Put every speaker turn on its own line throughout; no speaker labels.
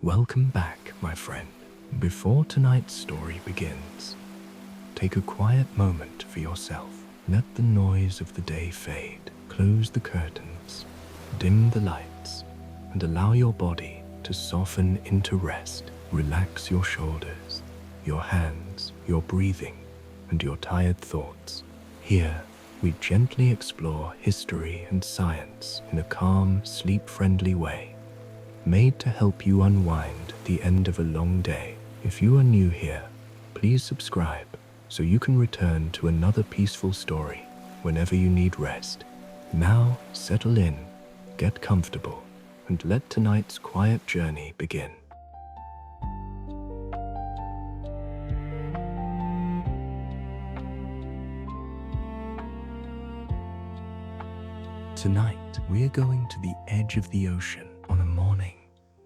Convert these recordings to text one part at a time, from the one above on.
Welcome back, my friend. Before tonight's story begins, take a quiet moment for yourself. Let the noise of the day fade. Close the curtains, dim the lights, and allow your body to soften into rest. Relax your shoulders, your hands, your breathing, and your tired thoughts. Here, we gently explore history and science in a calm, sleep-friendly way, made to help you unwind at the end of a long day. If you are new here, please subscribe so you can return to another peaceful story whenever you need rest. Now, settle in, get comfortable, and let tonight's quiet journey begin. Tonight, we're going to the edge of the ocean on a morning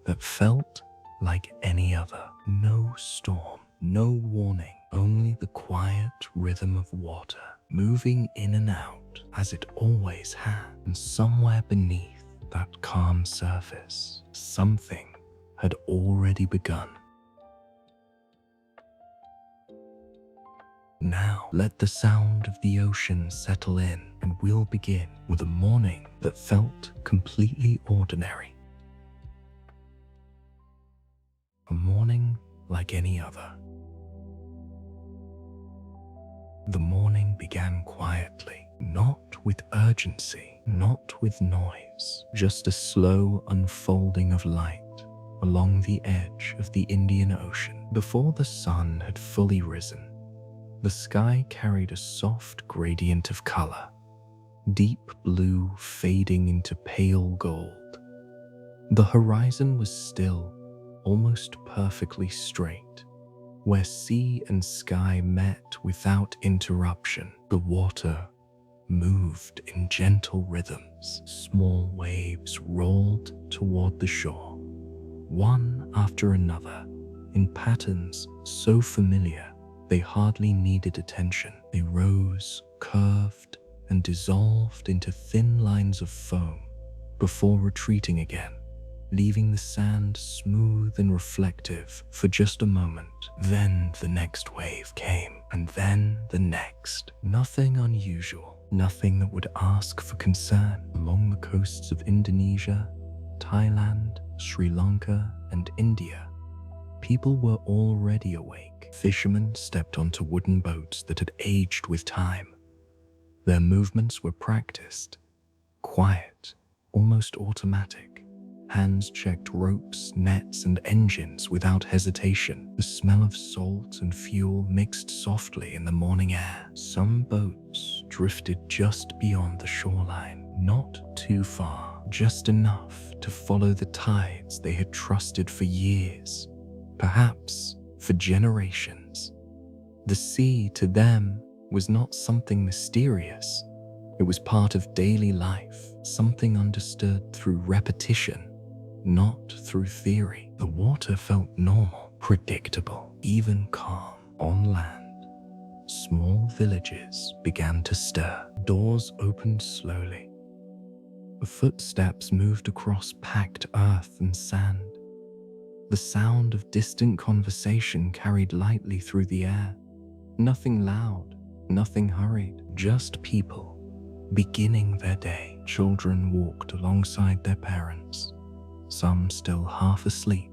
that felt like any other. No storm, no warning, only the quiet rhythm of water moving in and out as it always had. And somewhere beneath that calm surface, something had already begun. Now, let the sound of the ocean settle in, and we'll begin with a morning that felt completely ordinary. A morning like any other. The morning began quietly, not with urgency, not with noise, just a slow unfolding of light along the edge of the Indian Ocean. Before the sun had fully risen, the sky carried a soft gradient of color, deep blue fading into pale gold. The horizon was still, almost perfectly straight, where sea and sky met without interruption. The water moved in gentle rhythms. Small waves rolled toward the shore, one after another, in patterns so familiar they hardly needed attention. They rose, curved, and dissolved into thin lines of foam before retreating again, leaving the sand smooth and reflective for just a moment. Then the next wave came, and then the next. Nothing unusual, nothing that would ask for concern. Along the coasts of Indonesia, Thailand, Sri Lanka, and India, people were already awake. Fishermen stepped onto wooden boats that had aged with time. Their movements were practiced, quiet, almost automatic. Hands checked ropes, nets, and engines without hesitation. The smell of salt and fuel mixed softly in the morning air. Some boats drifted just beyond the shoreline, not too far, just enough to follow the tides they had trusted for years, perhaps for generations. The sea to them was not something mysterious. It was part of daily life, something understood through repetition, not through theory. The water felt normal, predictable, even calm. On land, small villages began to stir. Doors opened slowly. Footsteps moved across packed earth and sand. The sound of distant conversation carried lightly through the air. Nothing loud, nothing hurried, just people beginning their day. Children walked alongside their parents, some still half asleep,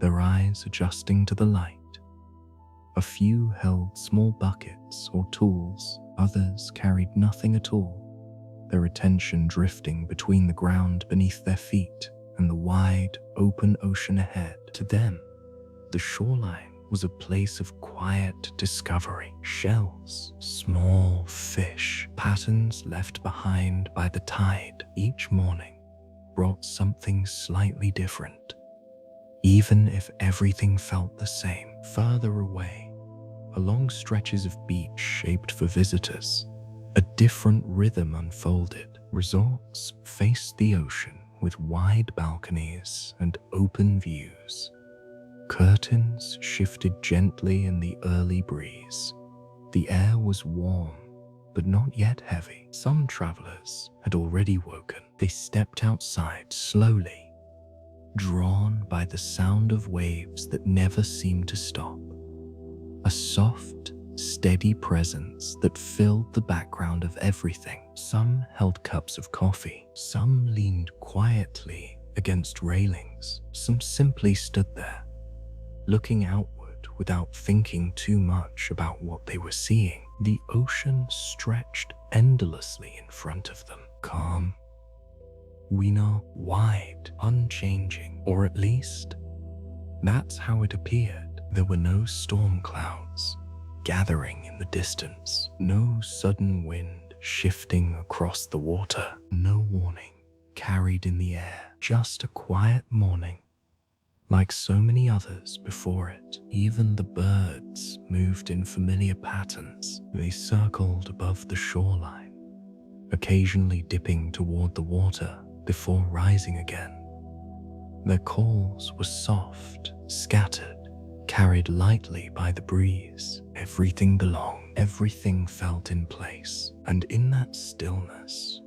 their eyes adjusting to the light. A few held small buckets or tools, others carried nothing at all, their attention drifting between the ground beneath their feet and the wide, open ocean ahead. To them, the shoreline was a place of quiet discovery. Shells, small fish, patterns left behind by the tide. Each morning brought something slightly different, even if everything felt the same. Further away, along stretches of beach shaped for visitors, a different rhythm unfolded. Resorts faced the ocean with wide balconies and open views. Curtains shifted gently in the early breeze. The air was warm, but not yet heavy. Some travelers had already woken. They stepped outside slowly, drawn by the sound of waves that never seemed to stop. A soft, steady presence that filled the background of everything. Some held cups of coffee, some leaned quietly against railings, some simply stood there, looking outward without thinking too much about what they were seeing. The ocean stretched endlessly in front of them, calm, wide, unchanging, or at least that's how it appeared. There were no storm clouds gathering in the distance, no sudden wind shifting across the water, no warning carried in the air, just a quiet morning like so many others before it. Even the birds moved in familiar patterns. They circled above the shoreline, occasionally dipping toward the water before rising again. Their calls were soft, scattered, carried lightly by the breeze. Everything belonged, everything felt in place, and in that stillness,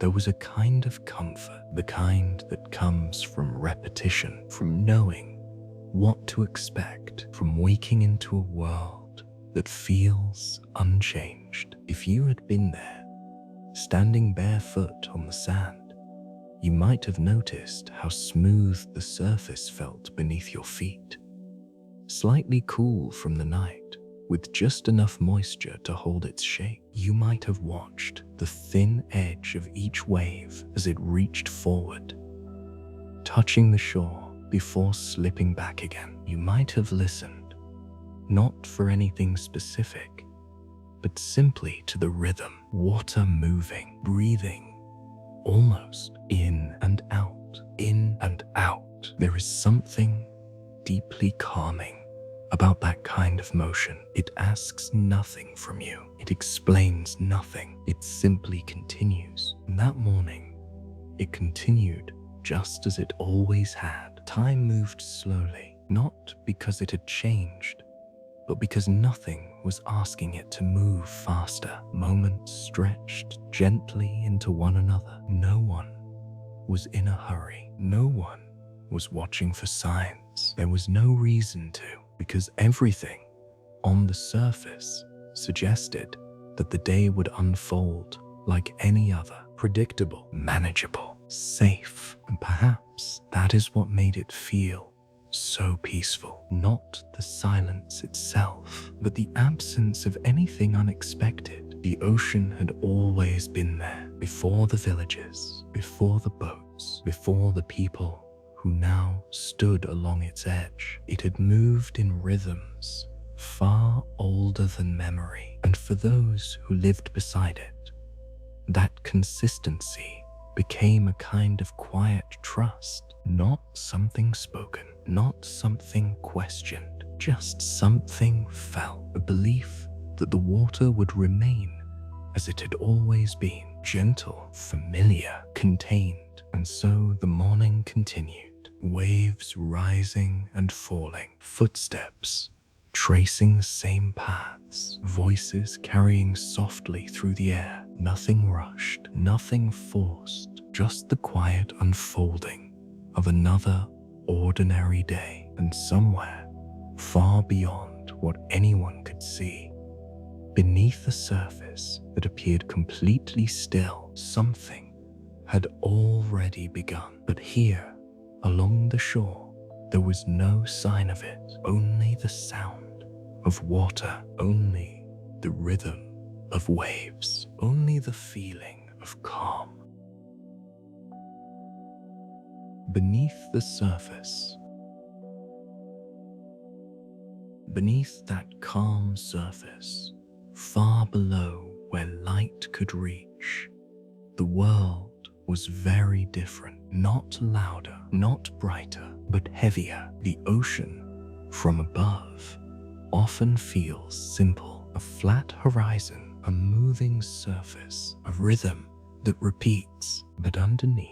there was a kind of comfort, the kind that comes from repetition, from knowing what to expect, from waking into a world that feels unchanged. If you had been there, standing barefoot on the sand, you might have noticed how smooth the surface felt beneath your feet, slightly cool from the night, with just enough moisture to hold its shape. You might have watched the thin edge of each wave as it reached forward, touching the shore before slipping back again. You might have listened, not for anything specific, but simply to the rhythm, water moving, breathing, almost in and out, in and out. There is something deeply calming about that kind of motion. It asks nothing from you. It explains nothing. It simply continues. And that morning, it continued just as it always had. Time moved slowly, not because it had changed, but because nothing was asking it to move faster. Moments stretched gently into one another. No one was in a hurry. No one was watching for signs. There was no reason to, because everything on the surface suggested that the day would unfold like any other, predictable, manageable, safe. And perhaps that is what made it feel so peaceful. Not the silence itself, but the absence of anything unexpected. The ocean had always been there, before the villages, before the boats, before the people who now stood along its edge. It had moved in rhythms far older than memory, and for those who lived beside it, that consistency became a kind of quiet trust, not something spoken, not something questioned, just something felt, a belief that the water would remain as it had always been, gentle, familiar, contained. And so the morning continued. Waves rising and falling, footsteps tracing the same paths, voices carrying softly through the air. Nothing rushed, nothing forced, just the quiet unfolding of another ordinary day. And somewhere, far beyond what anyone could see, beneath a surface that appeared completely still, something had already begun. But here, along the shore, there was no sign of it, only the sound of water, only the rhythm of waves, only the feeling of calm. Beneath the surface, beneath that calm surface, far below where light could reach, the world was very different. Not louder, not brighter, but heavier. The ocean, from above, often feels simple. A flat horizon, a moving surface, a rhythm that repeats. But underneath,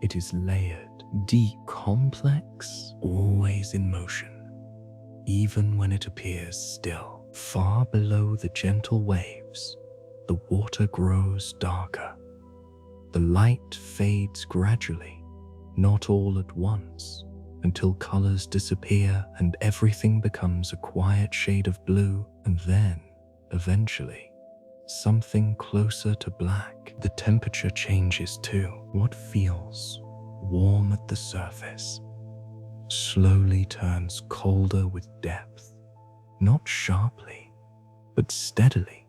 it is layered, deep, complex, always in motion, even when it appears still. Far below the gentle waves, the water grows darker. The light fades gradually, not all at once, until colors disappear and everything becomes a quiet shade of blue, and then, eventually, something closer to black. The temperature changes too. What feels warm at the surface slowly turns colder with depth, not sharply, but steadily.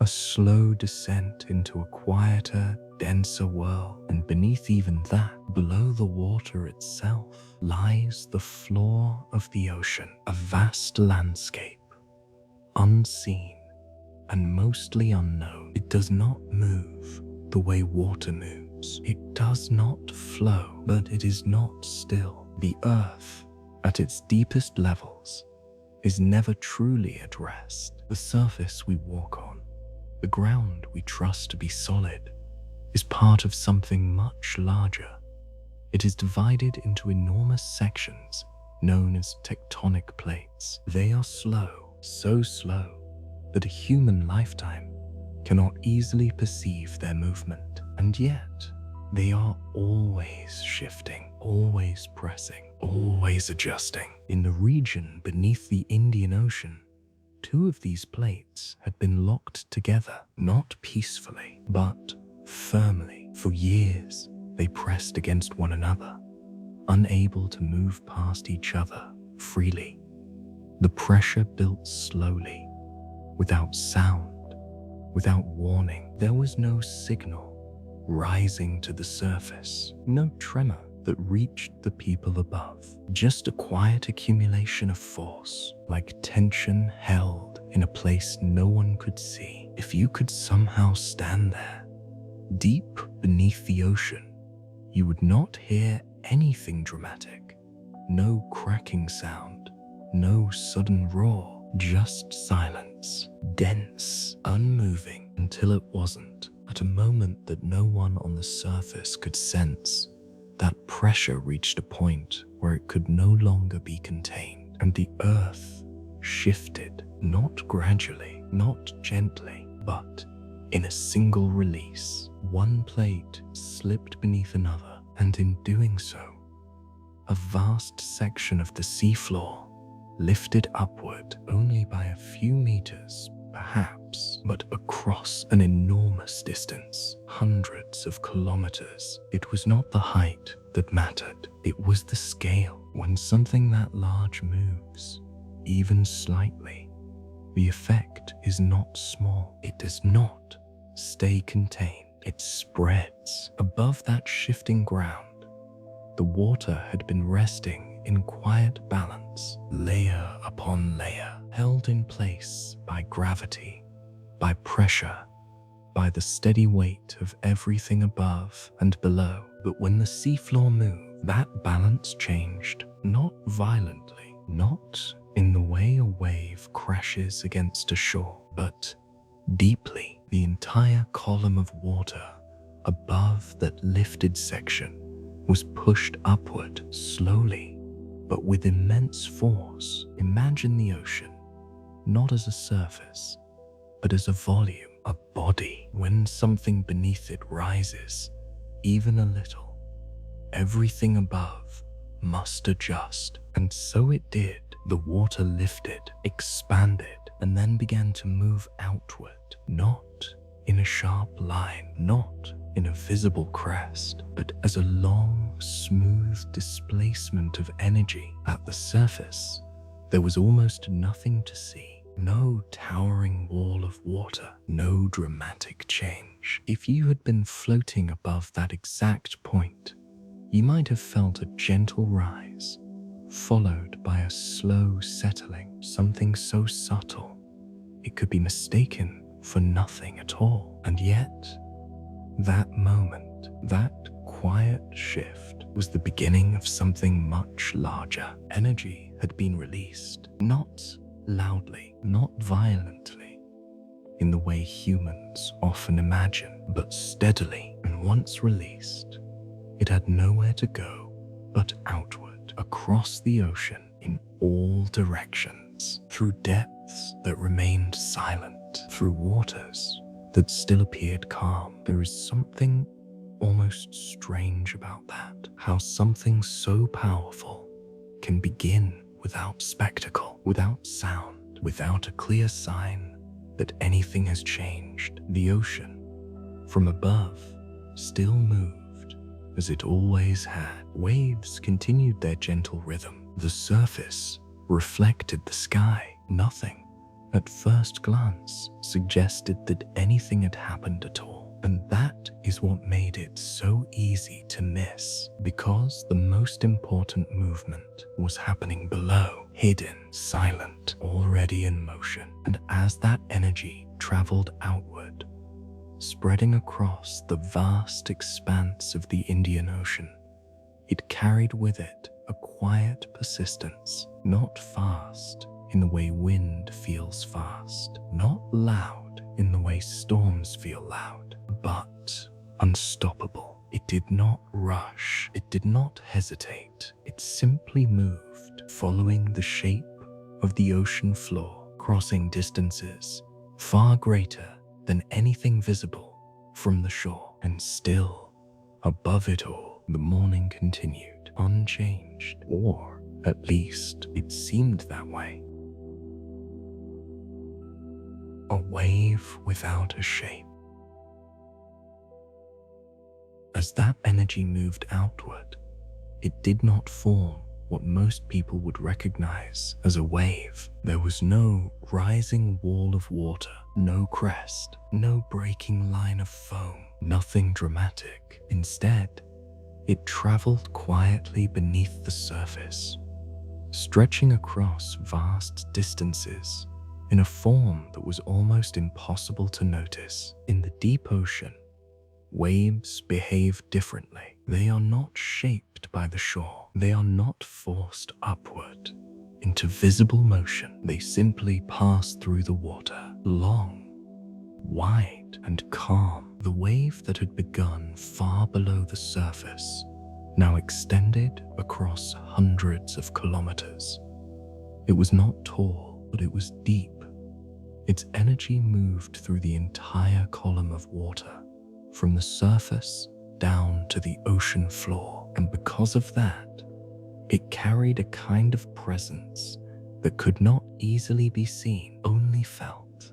A slow descent into a quieter, denser world, and beneath even that, below the water itself, lies the floor of the ocean, a vast landscape, unseen and mostly unknown. It does not move the way water moves. It does not flow, but it is not still. The earth, at its deepest levels, is never truly at rest. The surface we walk on, the ground we trust to be solid, is part of something much larger. It is divided into enormous sections known as tectonic plates. They are slow, so slow that a human lifetime cannot easily perceive their movement. And yet, they are always shifting, always pressing, always adjusting. In the region beneath the Indian Ocean, two of these plates had been locked together, not peacefully, but firmly. For years, they pressed against one another, unable to move past each other freely. The pressure built slowly, without sound, without warning. There was no signal rising to the surface, no tremor that reached the people above, just a quiet accumulation of force, like tension held in a place no one could see. If you could somehow stand there, deep beneath the ocean, you would not hear anything dramatic, no cracking sound, no sudden roar, just silence, dense, unmoving, until it wasn't. At a moment that no one on the surface could sense, that pressure reached a point where it could no longer be contained, and the earth shifted, not gradually, not gently, but in a single release. One plate slipped beneath another, and in doing so, a vast section of the seafloor lifted upward only by a few meters, perhaps, but across an enormous distance, hundreds of kilometers. It was not the height that mattered, it was the scale. When something that large moves, even slightly, the effect is not small. It does not stay contained, it spreads. Above that shifting ground, the water had been resting in quiet balance, layer upon layer, held in place by gravity, by pressure, by the steady weight of everything above and below. But when the seafloor moved, that balance changed, not violently, not in the way a wave crashes against a shore, but deeply. The entire column of water above that lifted section was pushed upward slowly, but with immense force. Imagine the ocean, not as a surface, but as a volume, a body. When something beneath it rises, even a little, everything above must adjust. And so it did. The water lifted, expanded, and then began to move outward, not in a sharp line, not in a visible crest, but as a long, smooth displacement of energy. At the surface, there was almost nothing to see. No towering wall of water, no dramatic change. If you had been floating above that exact point, you might have felt a gentle rise, followed by a slow settling, something so subtle it could be mistaken for nothing at all. And yet, that moment, that quiet shift, was the beginning of something much larger. Energy had been released, not loudly, not violently, in the way humans often imagine, but steadily. And once released, it had nowhere to go but outward, across the ocean, in all directions, through depths that remained silent, through waters that still appeared calm. There is something almost strange about that, how something so powerful can begin without spectacle, without sound, without a clear sign that anything has changed. The ocean, from above, still moved as it always had. Waves continued their gentle rhythm. The surface reflected the sky. Nothing, at first glance, suggested that anything had happened at all. And that is what made it so easy to miss, because the most important movement was happening below, hidden, silent, already in motion. And as that energy traveled outward, spreading across the vast expanse of the Indian Ocean, it carried with it a quiet persistence, not fast in the way wind feels fast, not loud in the way storms feel loud, but unstoppable. It did not rush, it did not hesitate, it simply moved, following the shape of the ocean floor, crossing distances far greater than anything visible from the shore. And still, above it all, the morning continued, unchanged, or at least it seemed that way. A wave without a shape. As that energy moved outward, it did not form what most people would recognize as a wave. There was no rising wall of water, no crest, no breaking line of foam, nothing dramatic. Instead, it traveled quietly beneath the surface, stretching across vast distances in a form that was almost impossible to notice. In the deep ocean, waves behave differently. They are not shaped by the shore. They are not forced upward into visible motion. They simply pass through the water, long, wide, and calm. The wave that had begun far below the surface now extended across hundreds of kilometers. It was not tall, but it was deep. Its energy moved through the entire column of water, from the surface down to the ocean floor. And because of that, it carried a kind of presence that could not easily be seen, only felt,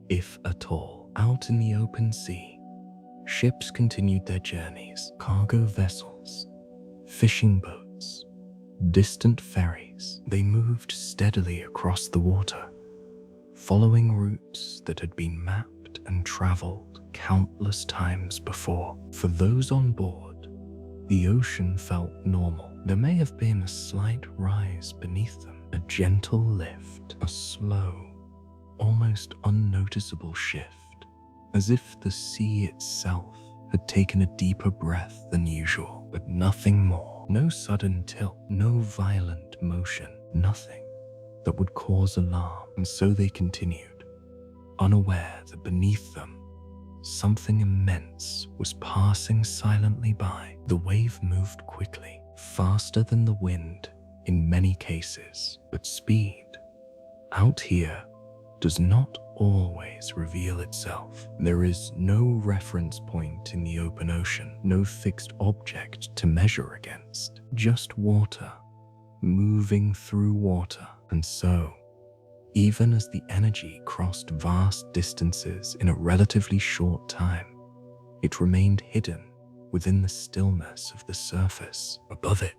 if at all. Out in the open sea, ships continued their journeys, cargo vessels, fishing boats, distant ferries. They moved steadily across the water, following routes that had been mapped and traveled countless times before. For those on board, the ocean felt normal. There may have been a slight rise beneath them, a gentle lift, a slow, almost unnoticeable shift, as if the sea itself had taken a deeper breath than usual, but nothing more. No sudden tilt, no violent motion, nothing that would cause alarm. And so they continued, unaware that beneath them, something immense was passing silently by. The wave moved quickly, faster than the wind in many cases, but speed, out here, does not always reveal itself. There is no reference point in the open ocean, no fixed object to measure against, just water, moving through water. And so, even as the energy crossed vast distances in a relatively short time, it remained hidden within the stillness of the surface. Above it,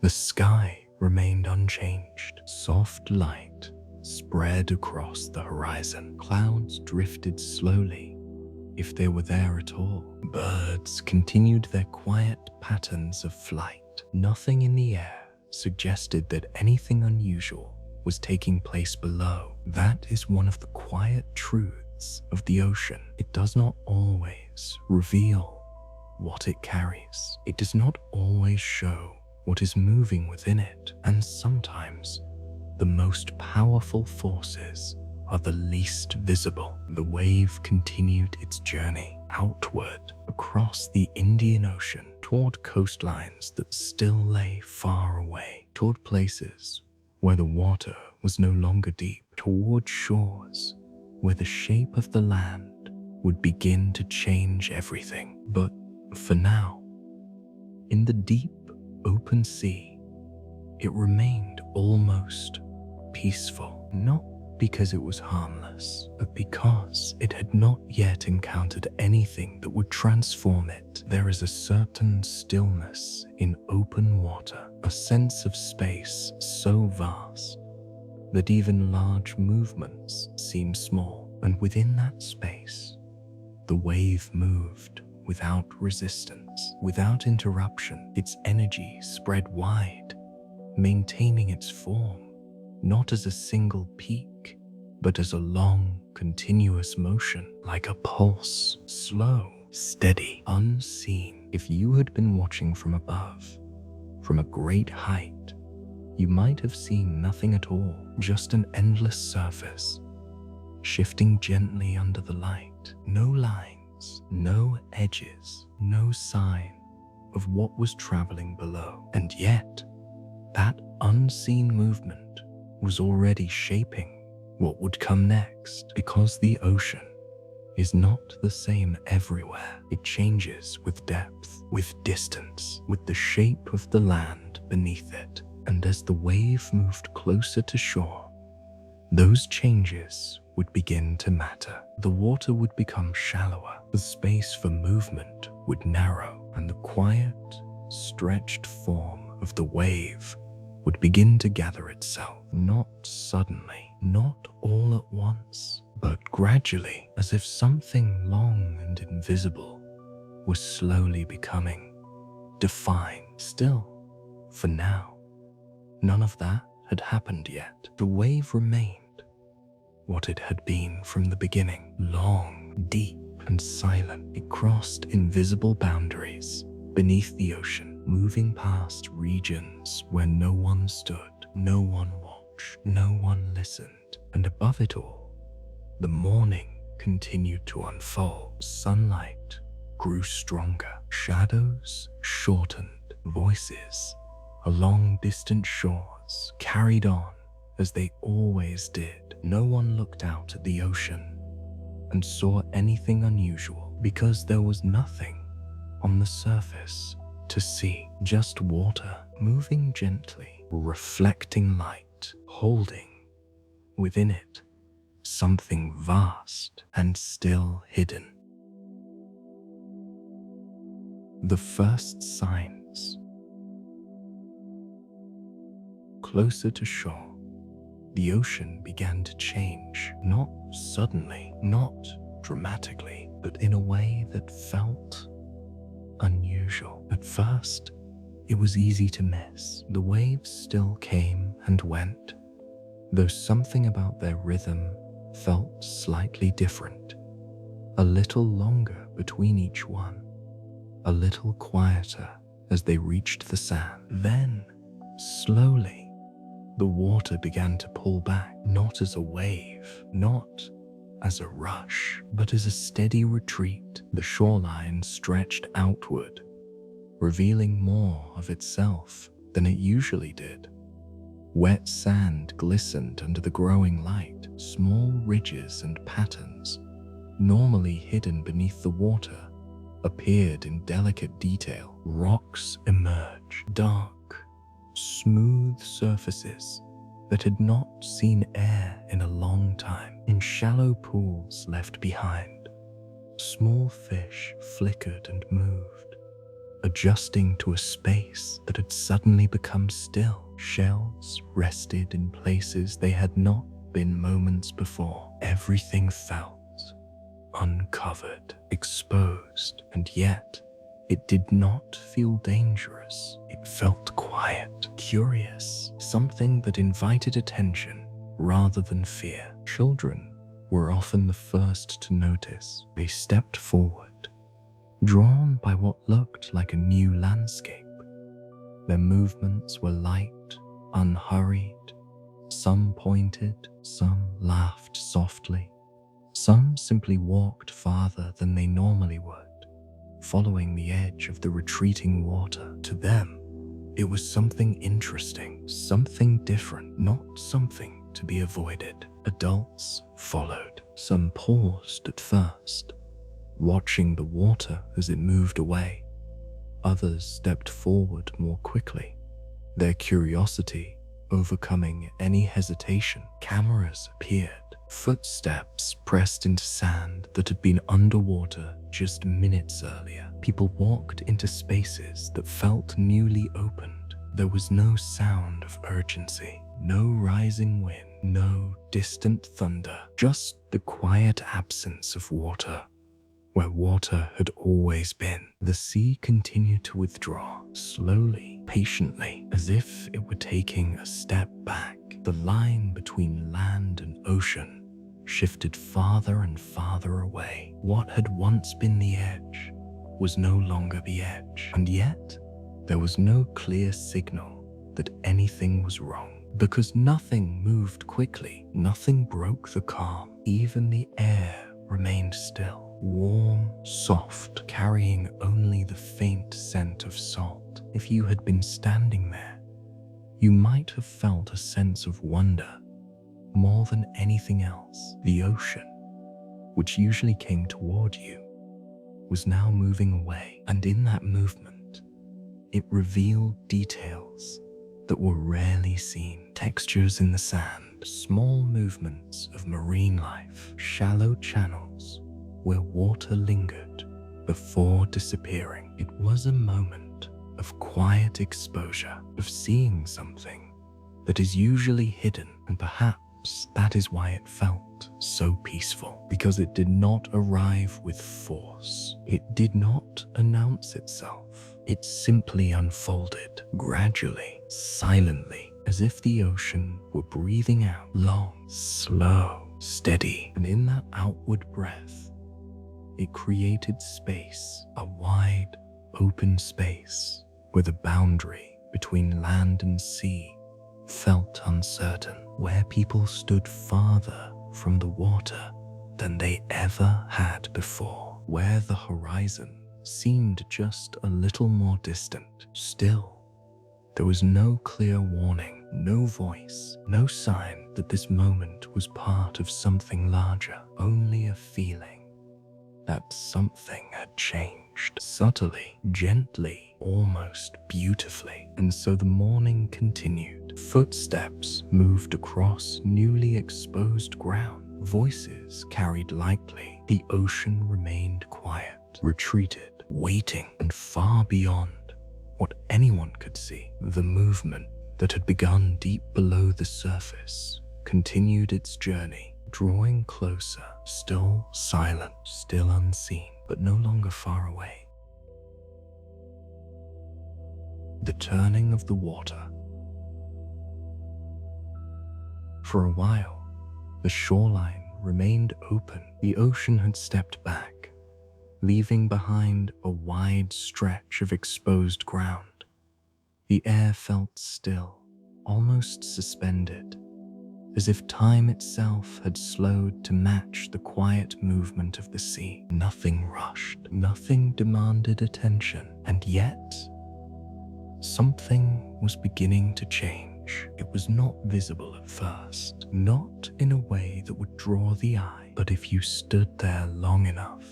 the sky remained unchanged. Soft light spread across the horizon. Clouds drifted slowly, if they were there at all. Birds continued their quiet patterns of flight. Nothing in the air suggested that anything unusual was taking place below. That is one of the quiet truths of the ocean. It does not always reveal what it carries. It does not always show what is moving within it. And sometimes the most powerful forces are the least visible. The wave continued its journey outward across the Indian Ocean, toward coastlines that still lay far away, toward places where the water was no longer deep, toward shores where the shape of the land would begin to change everything. But For now, in the deep, open sea, it remained almost peaceful, not because it was harmless, but because it had not yet encountered anything that would transform it. There is a certain stillness in open water, a sense of space so vast that even large movements seem small, and within that space, the wave moved without resistance, without interruption. Its energy spread wide, maintaining its form, not as a single peak, but as a long, continuous motion, like a pulse, slow, steady, unseen. If you had been watching from above, from a great height, you might have seen nothing at all, just an endless surface, shifting gently under the light. No lines, no edges, no sign of what was traveling below. And yet, that unseen movement was already shaping what would come next, because the ocean is not the same everywhere. It changes with depth, with distance, with the shape of the land beneath it. And as the wave moved closer to shore, those changes would begin to matter. The water would become shallower, the space for movement would narrow, and the quiet, stretched form of the wave would begin to gather itself, not suddenly, not all at once, but gradually, as if something long and invisible was slowly becoming defined. Still, for now, none of that had happened yet. The wave remained what it had been from the beginning, long, deep, and silent. It crossed invisible boundaries beneath the ocean, moving past regions where no one stood, no one watched, no one listened. And above it all, the morning continued to unfold. Sunlight grew stronger, shadows shortened, voices along distant shores carried on as they always did. No one looked out at the ocean and saw anything unusual, because there was nothing on the surface to see, just water moving gently, reflecting light, holding within it something vast and still hidden. The first signs. Closer to shore, the ocean began to change, not suddenly, not dramatically, but in a way that felt unusual. At first, it was easy to miss. The waves still came and went, though something about their rhythm felt slightly different. A little longer between each one, a little quieter as they reached the sand. Then, slowly, the water began to pull back, not as a wave, not as a rush, but as a steady retreat. The shoreline stretched outward, revealing more of itself than it usually did. Wet sand glistened under the growing light. Small ridges and patterns, normally hidden beneath the water, appeared in delicate detail. Rocks emerged, dark, smooth surfaces that had not seen air in a long time. In shallow pools left behind, small fish flickered and moved, adjusting to a space that had suddenly become still. Shells rested in places they had not been moments before. Everything felt uncovered, exposed, and yet it did not feel dangerous. It felt quiet, curious, something that invited attention rather than fear. Children were often the first to notice. They stepped forward, drawn by what looked like a new landscape. Their movements were light, unhurried. Some pointed, some laughed softly. Some simply walked farther than they normally would, following the edge of the retreating water. To them, it was something interesting, something different, not something to be avoided. Adults followed. Some paused at first, watching the water as it moved away. Others stepped forward more quickly, their curiosity overcoming any hesitation. Cameras appeared, footsteps pressed into sand that had been underwater just minutes earlier. People walked into spaces that felt newly opened. There was no sound of urgency, no rising wind, no distant thunder, just the quiet absence of water where water had always been. The sea continued to withdraw, slowly, patiently, as if it were taking a step back. The line between land and ocean shifted farther and farther away. What had once been the edge was no longer the edge, and yet there was no clear signal that anything was wrong, because nothing moved quickly, nothing broke the calm. Even the air remained still, warm, soft, carrying only the faint scent of salt. If you had been standing there, you might have felt a sense of wonder more than anything else. The ocean, which usually came toward you, was now moving away, and in that movement, it revealed details that were rarely seen. Textures in the sand, small movements of marine life, shallow channels where water lingered before disappearing. It was a moment of quiet exposure, of seeing something that is usually hidden, and perhaps that is why it felt so peaceful, because it did not arrive with force. It did not announce itself. It simply unfolded, gradually, silently, as if the ocean were breathing out, long, slow, steady, and in that outward breath, it created space, a wide, open space, where the boundary between land and sea felt uncertain, where people stood farther from the water than they ever had before, where the horizon seemed just a little more distant. Still, there was no clear warning, no voice, no sign that this moment was part of something larger, only a feeling that something had changed, subtly, gently, almost beautifully. And so the morning continued. Footsteps moved across newly exposed ground. Voices carried lightly. The ocean remained quiet, retreated, waiting, and far beyond what anyone could see. The movement that had begun deep below the surface continued its journey, drawing closer, still silent, still unseen, but no longer far away. The turning of the water. For a while, the shoreline remained open. The ocean had stepped back, leaving behind a wide stretch of exposed ground. The air felt still, almost suspended, as if time itself had slowed to match the quiet movement of the sea. Nothing rushed, nothing demanded attention, and yet something was beginning to change. It was not visible at first, not in a way that would draw the eye, but if you stood there long enough,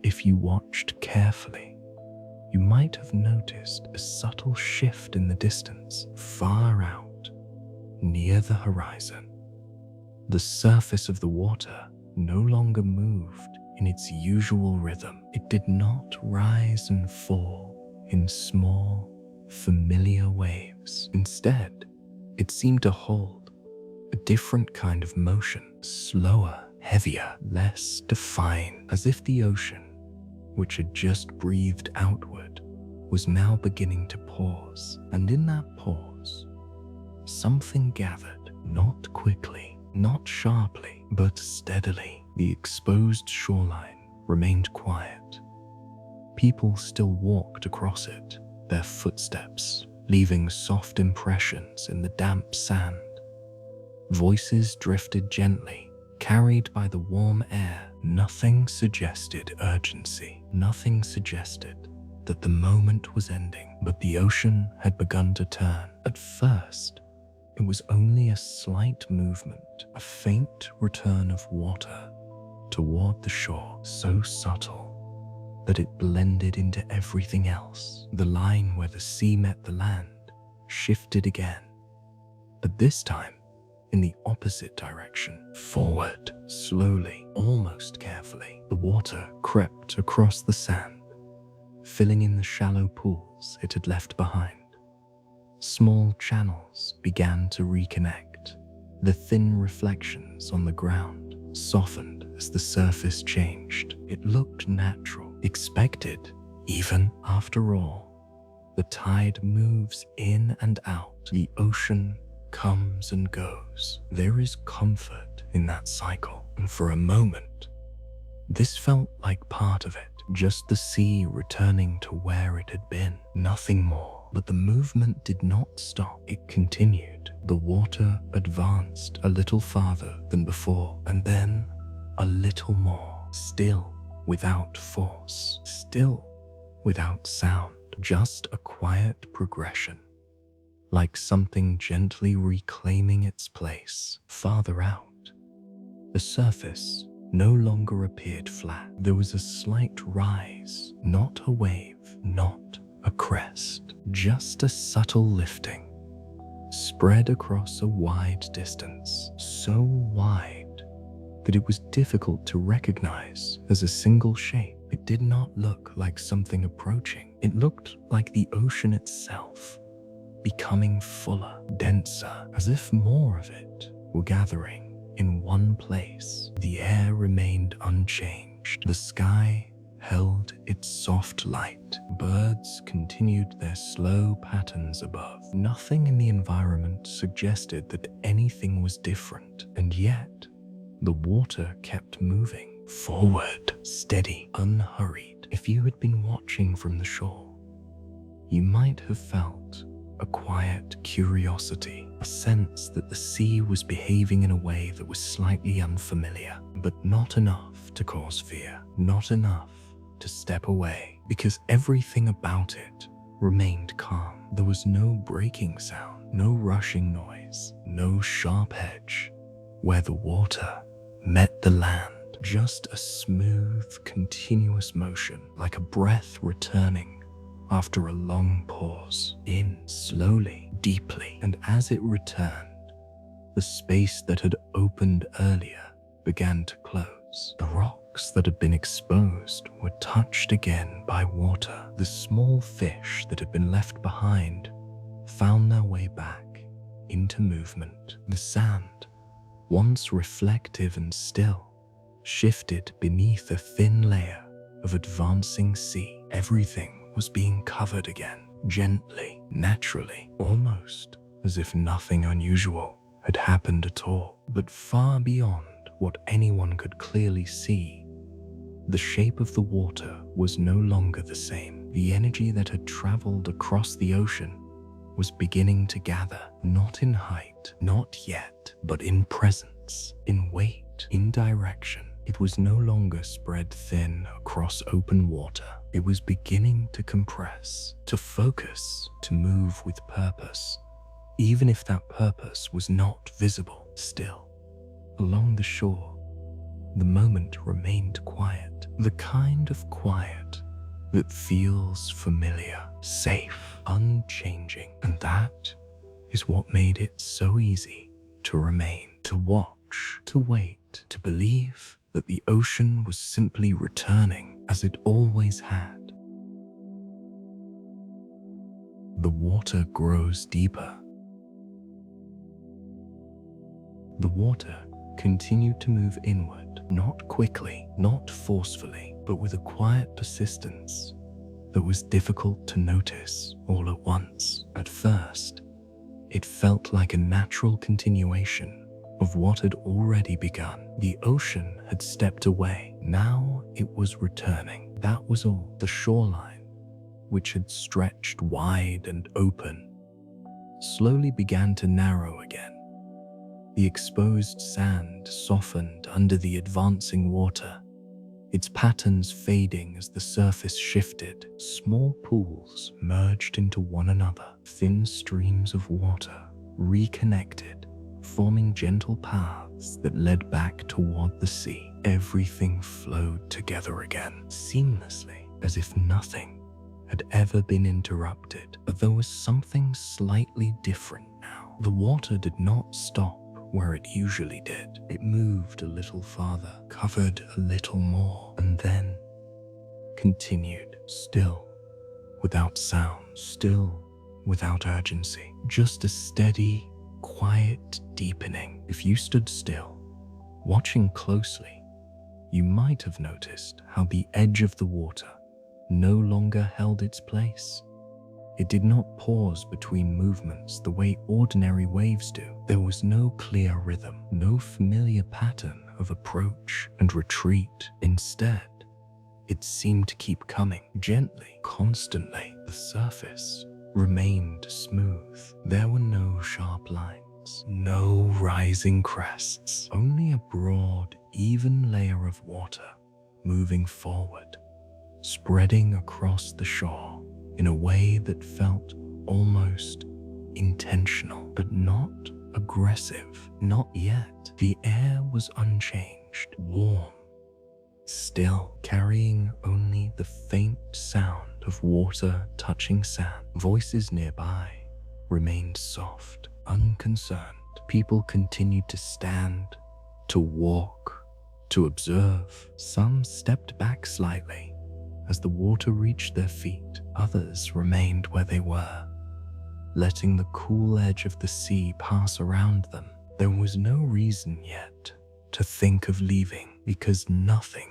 if you watched carefully, you might have noticed a subtle shift in the distance, far out, near the horizon. The surface of the water no longer moved in its usual rhythm. It did not rise and fall in small, familiar waves. Instead, it seemed to hold a different kind of motion, slower, heavier, less defined, as if the ocean, which had just breathed outward, was now beginning to pause. And in that pause, something gathered, not quickly, not sharply, but steadily. The exposed shoreline remained quiet. People still walked across it, their footsteps leaving soft impressions in the damp sand. Voices drifted gently, carried by the warm air. Nothing suggested urgency. Nothing suggested that the moment was ending, but the ocean had begun to turn. At first, it was only a slight movement, a faint return of water toward the shore, so subtle that it blended into everything else. The line where the sea met the land shifted again, but this time in the opposite direction. Forward, slowly, almost carefully, the water crept across the sand, filling in the shallow pools it had left behind. Small channels began to reconnect. The thin reflections on the ground softened as the surface changed. It looked natural, expected, even. After all, the tide moves in and out. The ocean comes and goes. There is comfort in that cycle, and for a moment, this felt like part of it, just the sea returning to where it had been, nothing more. But the movement did not stop. It continued. The water advanced a little farther than before, and then a little more, still without force, still without sound, just a quiet progression, like something gently reclaiming its place. Farther out, the surface no longer appeared flat. There was a slight rise, not a wave, not a crest, just a subtle lifting, spread across a wide distance, so wide that it was difficult to recognize as a single shape. It did not look like something approaching. It looked like the ocean itself, becoming fuller, denser, as if more of it were gathering in one place. The air remained unchanged. The sky held its soft light. Birds continued their slow patterns above. Nothing in the environment suggested that anything was different, and yet the water kept moving forward, steady, unhurried. If you had been watching from the shore, you might have felt a quiet curiosity, a sense that the sea was behaving in a way that was slightly unfamiliar, but not enough to cause fear, not enough to step away, because everything about it remained calm. There was no breaking sound, no rushing noise, no sharp edge where the water met the land, just a smooth, continuous motion, like a breath returning after a long pause, in slowly, deeply, and as it returned, the space that had opened earlier began to close. The rocks that had been exposed were touched again by water. The small fish that had been left behind found their way back into movement. The sand, once reflective and still, shifted beneath a thin layer of advancing sea. Everything was being covered again, gently, naturally, almost as if nothing unusual had happened at all. But far beyond what anyone could clearly see, the shape of the water was no longer the same. The energy that had traveled across the ocean was beginning to gather, not in height, not yet, but in presence, in weight, in direction. It was no longer spread thin across open water. It was beginning to compress, to focus, to move with purpose, even if that purpose was not visible. Still, along the shore, the moment remained quiet, the kind of quiet that feels familiar, safe, unchanging. And that is what made it so easy to remain, to watch, to wait, to believe that the ocean was simply returning as it always had. The water grows deeper. The water continued to move inward, not quickly, not forcefully, but with a quiet persistence that was difficult to notice all at once. At first, it felt like a natural continuation of what had already begun. The ocean had stepped away. Now it was returning. That was all. The shoreline, which had stretched wide and open, slowly began to narrow again. The exposed sand softened under the advancing water, its patterns fading as the surface shifted. Small pools merged into one another. Thin streams of water reconnected, forming gentle paths paths that led back toward the sea. Everything flowed together again, seamlessly, as if nothing had ever been interrupted. But there was something slightly different now. The water did not stop where it usually did. It moved a little farther, covered a little more, and then continued, still, without sound, still, without urgency. Just a steady, quiet deepening. If you stood still, watching closely, you might have noticed how the edge of the water no longer held its place. It did not pause between movements the way ordinary waves do. There was no clear rhythm, no familiar pattern of approach and retreat. Instead, it seemed to keep coming, gently, constantly. The surface remained smooth. There were no sharp lines, no rising crests, only a broad, even layer of water moving forward, spreading across the shore in a way that felt almost intentional, but not aggressive. Not yet. The air was unchanged, warm, still, carrying only the faint sound of water touching sand. Voices nearby remained soft, unconcerned. People continued to stand, to walk, to observe. Some stepped back slightly as the water reached their feet. Others remained where they were, letting the cool edge of the sea pass around them. There was no reason yet to think of leaving, because nothing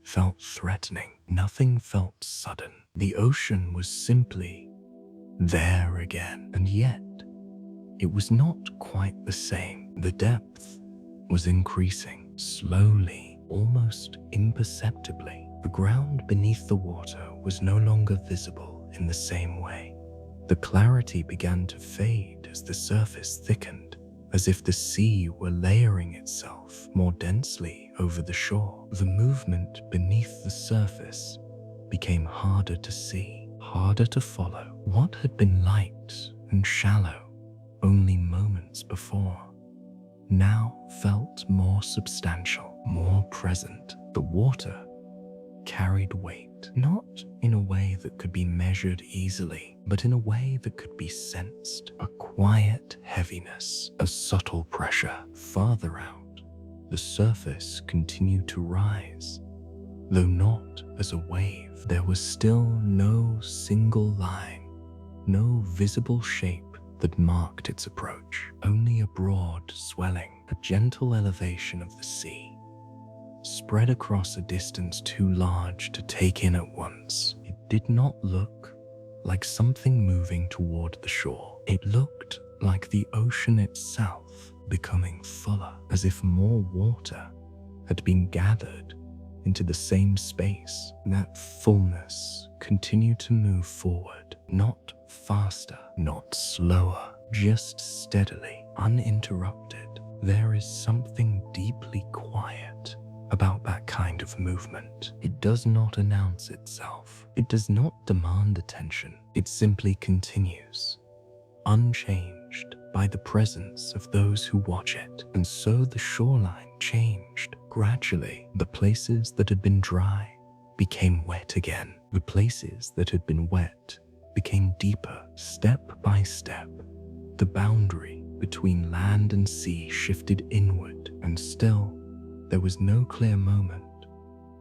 felt threatening. Nothing felt sudden. The ocean was simply there again. And yet, it was not quite the same. The depth was increasing, slowly, almost imperceptibly. The ground beneath the water was no longer visible in the same way. The clarity began to fade as the surface thickened, as if the sea were layering itself more densely over the shore. The movement beneath the surface became harder to see, harder to follow. What had been light and shallow only moments before now felt more substantial, more present. The water carried weight, not in a way that could be measured easily, but in a way that could be sensed. A quiet heaviness, a subtle pressure. Farther out, the surface continued to rise, though not as a wave. There was still no single line, no visible shape that marked its approach, only a broad swelling, a gentle elevation of the sea, spread across a distance too large to take in at once. It did not look like something moving toward the shore. It looked like the ocean itself becoming fuller, as if more water had been gathered into the same space. That fullness continued to move forward, not faster, not slower, just steadily, uninterrupted. There is something deeply quiet about that kind of movement. It does not announce itself. It does not demand attention. It simply continues, unchanged by the presence of those who watch it. And so the shoreline changed. Gradually, the places that had been dry became wet again. The places that had been wet became deeper. Step by step, the boundary between land and sea shifted inward, and still, there was no clear moment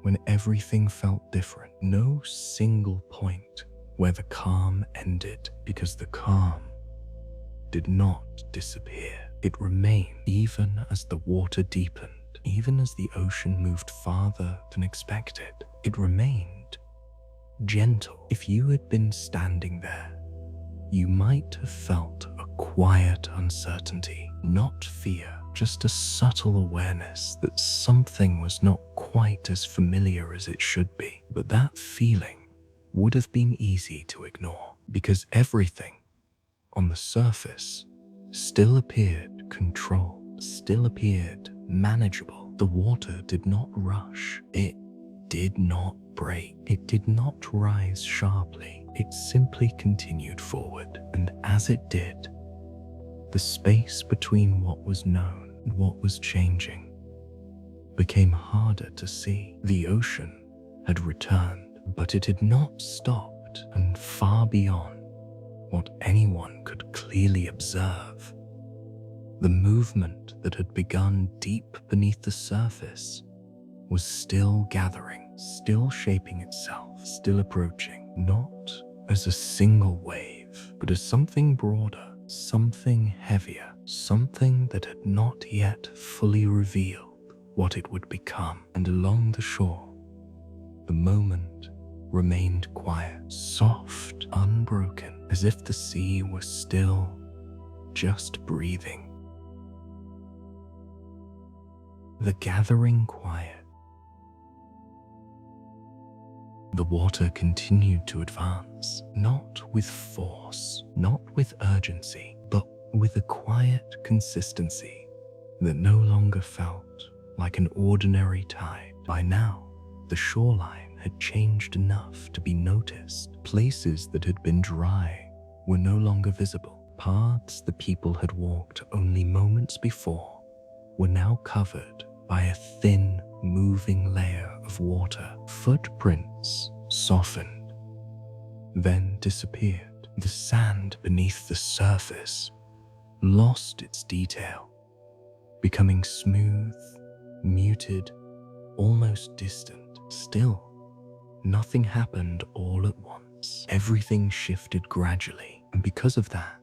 when everything felt different. No single point where the calm ended, because the calm did not disappear. It remained even as the water deepened, even as the ocean moved farther than expected. It remained gentle. If you had been standing there, you might have felt a quiet uncertainty, not fear, just a subtle awareness that something was not quite as familiar as it should be. But that feeling would have been easy to ignore, because everything on the surface still appeared controlled, still appeared manageable. The water did not rush. It did not break. It did not rise sharply. It simply continued forward. And as it did, the space between what was known what was changing became harder to see. The ocean had returned, but it had not stopped, and far beyond what anyone could clearly observe, the movement that had begun deep beneath the surface was still gathering, still shaping itself, still approaching, not as a single wave, but as something broader, something heavier, something that had not yet fully revealed what it would become. And along the shore, the moment remained quiet, soft, unbroken, as if the sea was still just breathing. The gathering quiet. The water continued to advance, not with force, not with urgency, but with a quiet consistency that no longer felt like an ordinary tide. By now, the shoreline had changed enough to be noticed. Places that had been dry were no longer visible. Paths the people had walked only moments before were now covered by a thin, moving layer of water. Footprints softened, then disappeared. The sand beneath the surface lost its detail, becoming smooth, muted, almost distant. Still, nothing happened all at once. Everything shifted gradually, and because of that,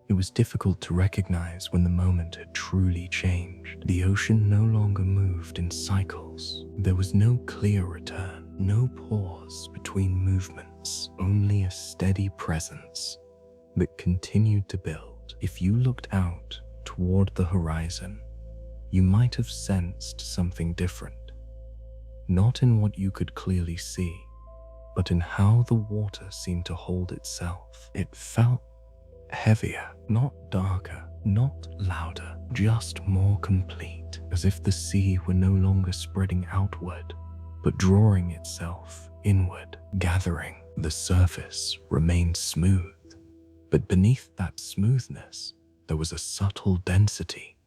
it was difficult to recognize when the moment had truly changed. The ocean no longer moved in cycles. There was no clear return, no pause between movements, only a steady presence that continued to build. If you looked out toward the horizon, you might have sensed something different, not in what you could clearly see, but in how the water seemed to hold itself. It felt heavier, not darker, not louder, just more complete, as if the sea were no longer spreading outward, but drawing itself inward, gathering. The surface remained smooth, but beneath that smoothness, there was a subtle density,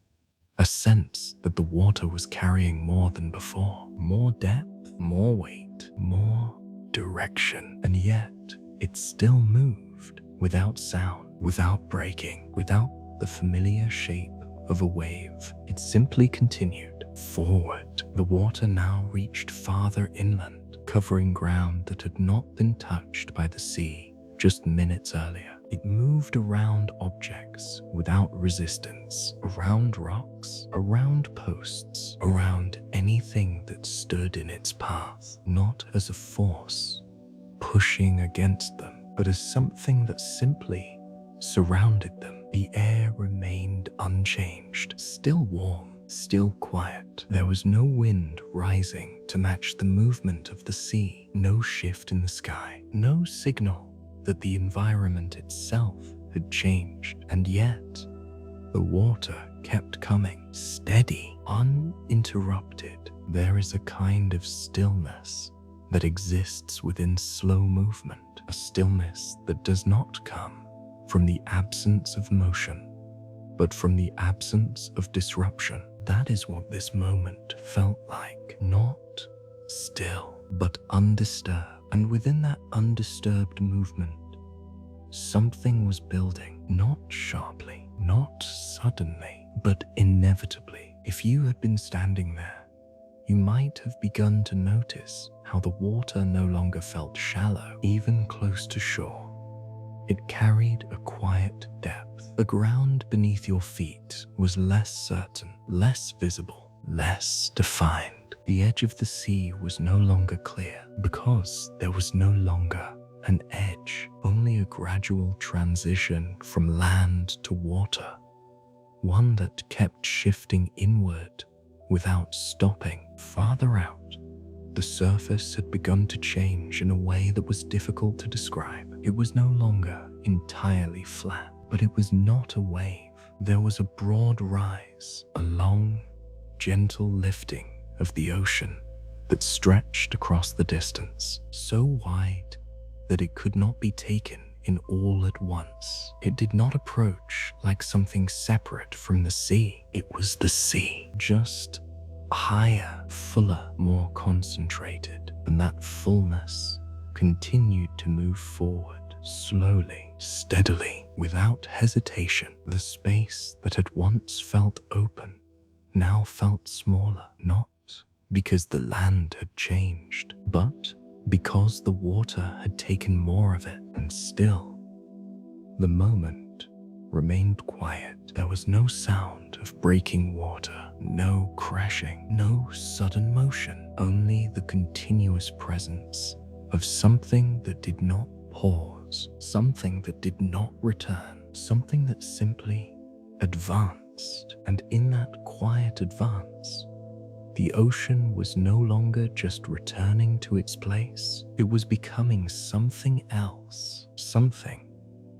a sense that the water was carrying more than before, more depth, more weight, more direction, and yet it still moved without sound, without breaking, without the familiar shape of a wave. It simply continued forward. The water now reached farther inland, covering ground that had not been touched by the sea just minutes earlier. It moved around objects without resistance, around rocks, around posts, around anything that stood in its path, not as a force pushing against them, but as something that simply surrounded them. The air remained unchanged, still warm, still quiet. There was no wind rising to match the movement of the sea, no shift in the sky, no signal that the environment itself had changed. And yet, the water kept coming, steady, uninterrupted. There is a kind of stillness that exists within slow movement, a stillness that does not come from the absence of motion, but from the absence of disruption. That is what this moment felt like. Not still, but undisturbed. And within that undisturbed movement, something was building, not sharply, not suddenly, but inevitably. If you had been standing there, you might have begun to notice how the water no longer felt shallow, even close to shore. It carried a quiet depth. The ground beneath your feet was less certain, less visible, less defined. The edge of the sea was no longer clear because there was no longer an edge, only a gradual transition from land to water, one that kept shifting inward without stopping. Farther out, the surface had begun to change in a way that was difficult to describe. It was no longer entirely flat, but it was not a wave. There was a broad rise, a long, gentle lifting of the ocean that stretched across the distance, so wide that it could not be taken in all at once. It did not approach like something separate from the sea. It was the sea, just higher, fuller, more concentrated, and that fullness continued to move forward, slowly, steadily, without hesitation. The space that had once felt open now felt smaller, not because the land had changed, but because the water had taken more of it. And still, the moment remained quiet. There was no sound of breaking water, no crashing, no sudden motion, only the continuous presence of something that did not pause, something that did not return, something that simply advanced. And in that quiet advance, the ocean was no longer just returning to its place. It was becoming something else, something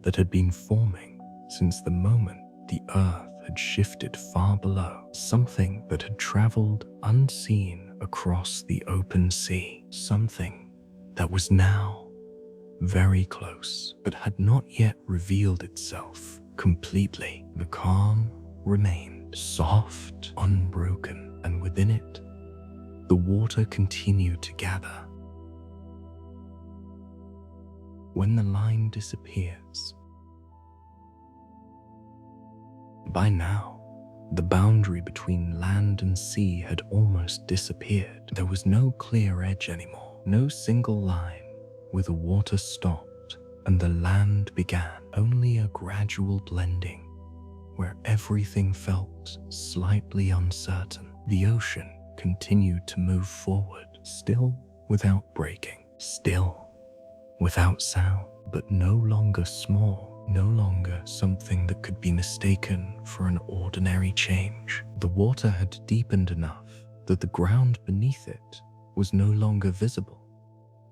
that had been forming since the moment the earth had shifted far below, something that had traveled unseen across the open sea, something that was now very close, but had not yet revealed itself completely. The calm remained, soft, unbroken, and within it, the water continued to gather. When the line disappears, by now, the boundary between land and sea had almost disappeared. There was no clear edge anymore, no single line where the water stopped and the land began, only a gradual blending where everything felt slightly uncertain. The ocean continued to move forward, still without breaking, still without sound, but no longer small, no longer something that could be mistaken for an ordinary change. The water had deepened enough that the ground beneath it was no longer visible.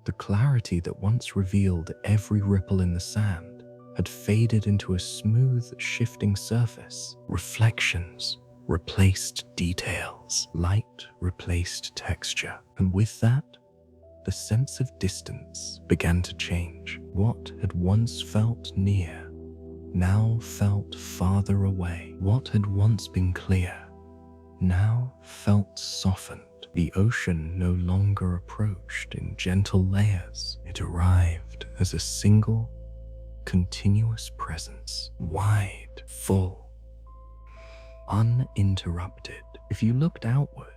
The clarity that once revealed every ripple in the sand had faded into a smooth, shifting surface. Reflections replaced details, light replaced texture, and with that, the sense of distance began to change. What had once felt near now felt farther away. What had once been clear now felt softened. The ocean no longer approached in gentle layers. It arrived as a single, continuous presence, wide, full, uninterrupted. If you looked outward,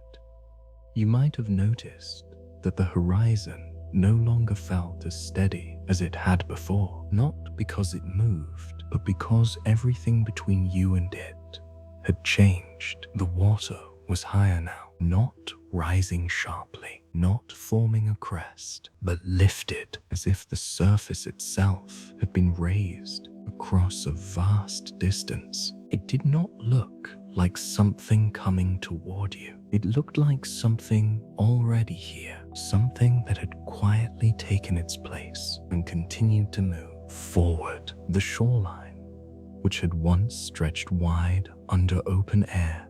you might have noticed that the horizon no longer felt as steady as it had before, not because it moved, but because everything between you and it had changed. The water was higher now, not rising sharply, not forming a crest, but lifted as if the surface itself had been raised across a vast distance. It did not look like something coming toward you. It looked like something already here, something that had quietly taken its place and continued to move forward. The shoreline, which had once stretched wide under open air,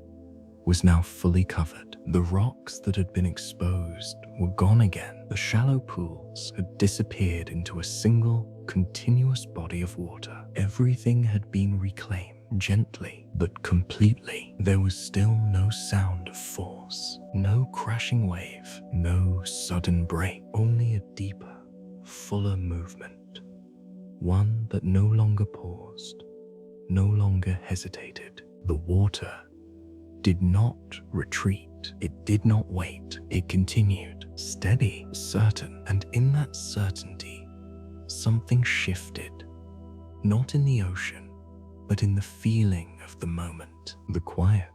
was now fully covered. The rocks that had been exposed were gone again. The shallow pools had disappeared into a single, continuous body of water. Everything had been reclaimed, gently but completely. There was still no sound of force, no crashing wave, no sudden break, only a deeper, fuller movement, one that no longer paused, no longer hesitated. The water did not retreat. It did not wait. It continued, steady, certain, and in that certainty, something shifted, not in the ocean, but in the feeling of the moment. The quiet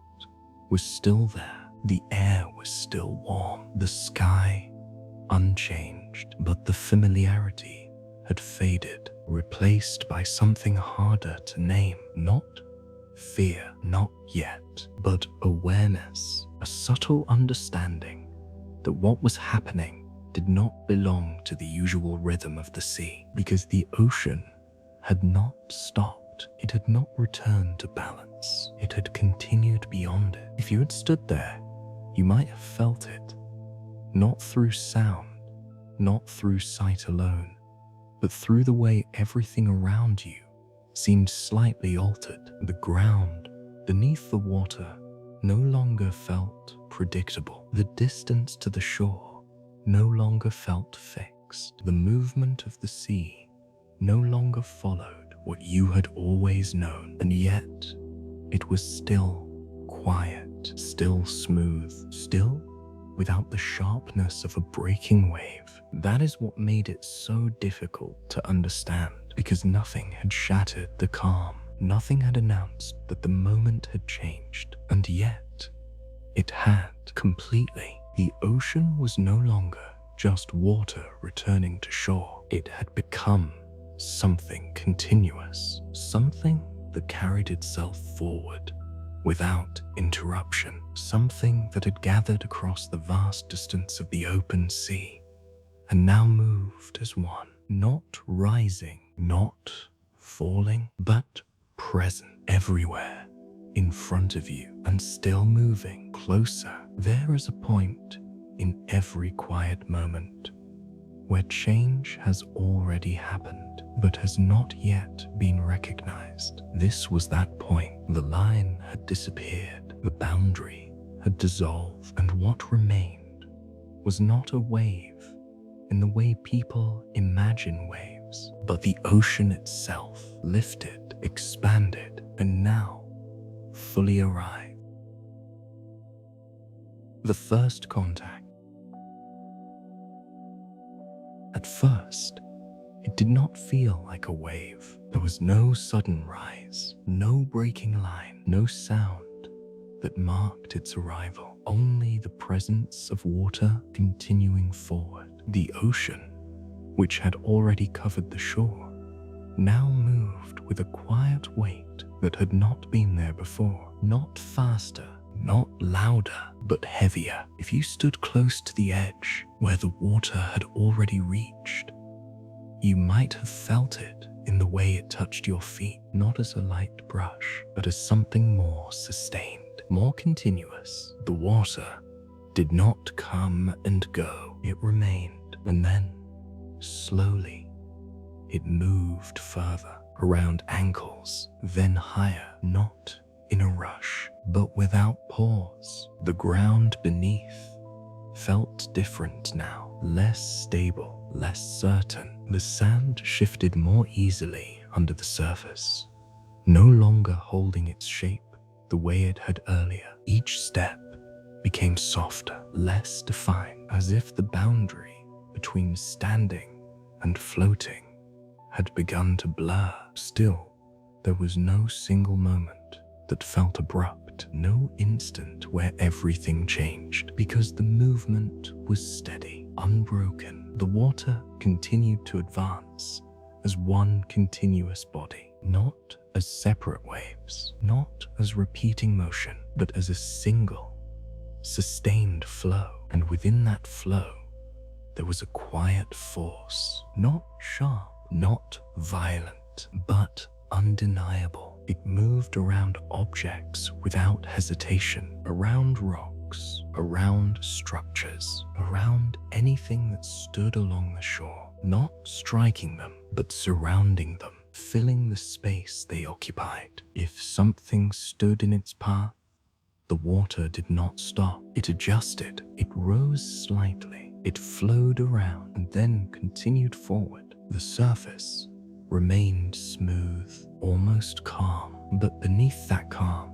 was still there. The air was still warm. The sky unchanged, but the familiarity had faded, replaced by something harder to name. Not fear, not yet, but awareness, a subtle understanding that what was happening did not belong to the usual rhythm of the sea, because the ocean had not stopped. It had not returned to balance. It had continued beyond it. If you had stood there, you might have felt it, not through sound, not through sight alone, but but through the way everything around you seemed slightly altered. The ground beneath the water no longer felt predictable. The distance to the shore no longer felt fixed. The movement of the sea no longer followed what you had always known, and yet it was still quiet, still smooth, still without the sharpness of a breaking wave. That is what made it so difficult to understand, because nothing had shattered the calm. Nothing had announced that the moment had changed, and yet it had completely. The ocean was no longer just water returning to shore. It had become something continuous, something that carried itself forward without interruption, something that had gathered across the vast distance of the open sea and now moved as one, not rising, not falling, but present everywhere in front of you and still moving closer. There is a point in every quiet moment where change has already happened but has not yet been recognized. This was that point. The line had disappeared, the boundary had dissolved, and what remained was not a wave in the way people imagine waves, but the ocean itself, lifted, expanded, and now fully arrived. The first contact. At first, it did not feel like a wave. There was no sudden rise, no breaking line, no sound that marked its arrival, only the presence of water continuing forward. The ocean, which had already covered the shore, now moved with a quiet weight that had not been there before. Not faster, not louder, but heavier. If you stood close to the edge where the water had already reached, you might have felt it in the way it touched your feet, not as a light brush, but as something more sustained, more continuous. The water did not come and go. It remained, and then, slowly, it moved further, around ankles, then higher, not in a rush, but without pause. The ground beneath felt different now, less stable, less certain. The sand shifted more easily under the surface, no longer holding its shape the way it had earlier. Each step became softer, less defined, as if the boundary between standing and floating had begun to blur. Still, there was no single moment that felt abrupt, no instant where everything changed, because the movement was steady, unbroken. The water continued to advance as one continuous body, not as separate waves, not as repeating motion, but as a single, sustained flow. And within that flow, there was a quiet force, not sharp, not violent, but undeniable. It moved around objects without hesitation, around rocks, around structures, around anything that stood along the shore, not striking them, but surrounding them, filling the space they occupied. If something stood in its path, the water did not stop. It adjusted, it rose slightly, it flowed around and then continued forward. The surface remained smooth, almost calm, but beneath that calm,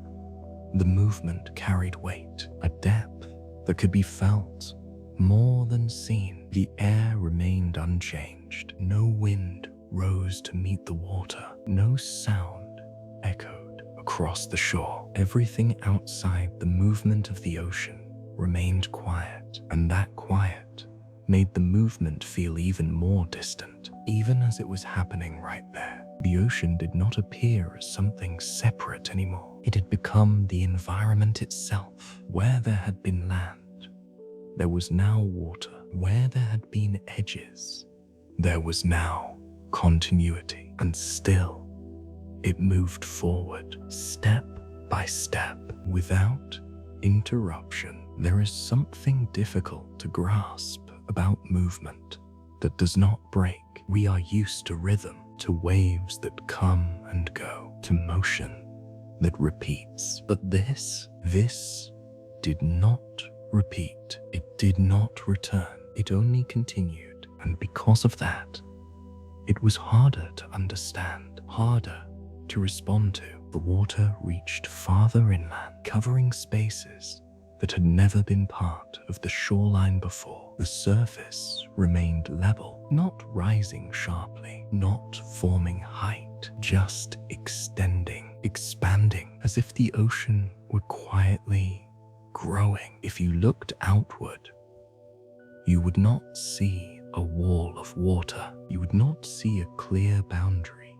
the movement carried weight, a depth that could be felt more than seen. The air remained unchanged. No wind rose to meet the water. No sound echoed across the shore. Everything outside the movement of the ocean remained quiet, and that quiet made the movement feel even more distant, even as it was happening right there. The ocean did not appear as something separate anymore. It had become the environment itself. Where there had been land, there was now water. Where there had been edges, there was now continuity. And still, it moved forward, step by step, without interruption. There is something difficult to grasp about movement that does not break. We are used to rhythm, to waves that come and go, to motion that repeats. But this did not repeat. It did not return. It only continued. And because of that, it was harder to understand, harder to respond to. The water reached farther inland, covering spaces that had never been part of the shoreline before. The surface remained level, not rising sharply, not forming height, just extending, expanding, as if the ocean were quietly growing. If you looked outward, you would not see a wall of water. You would not see a clear boundary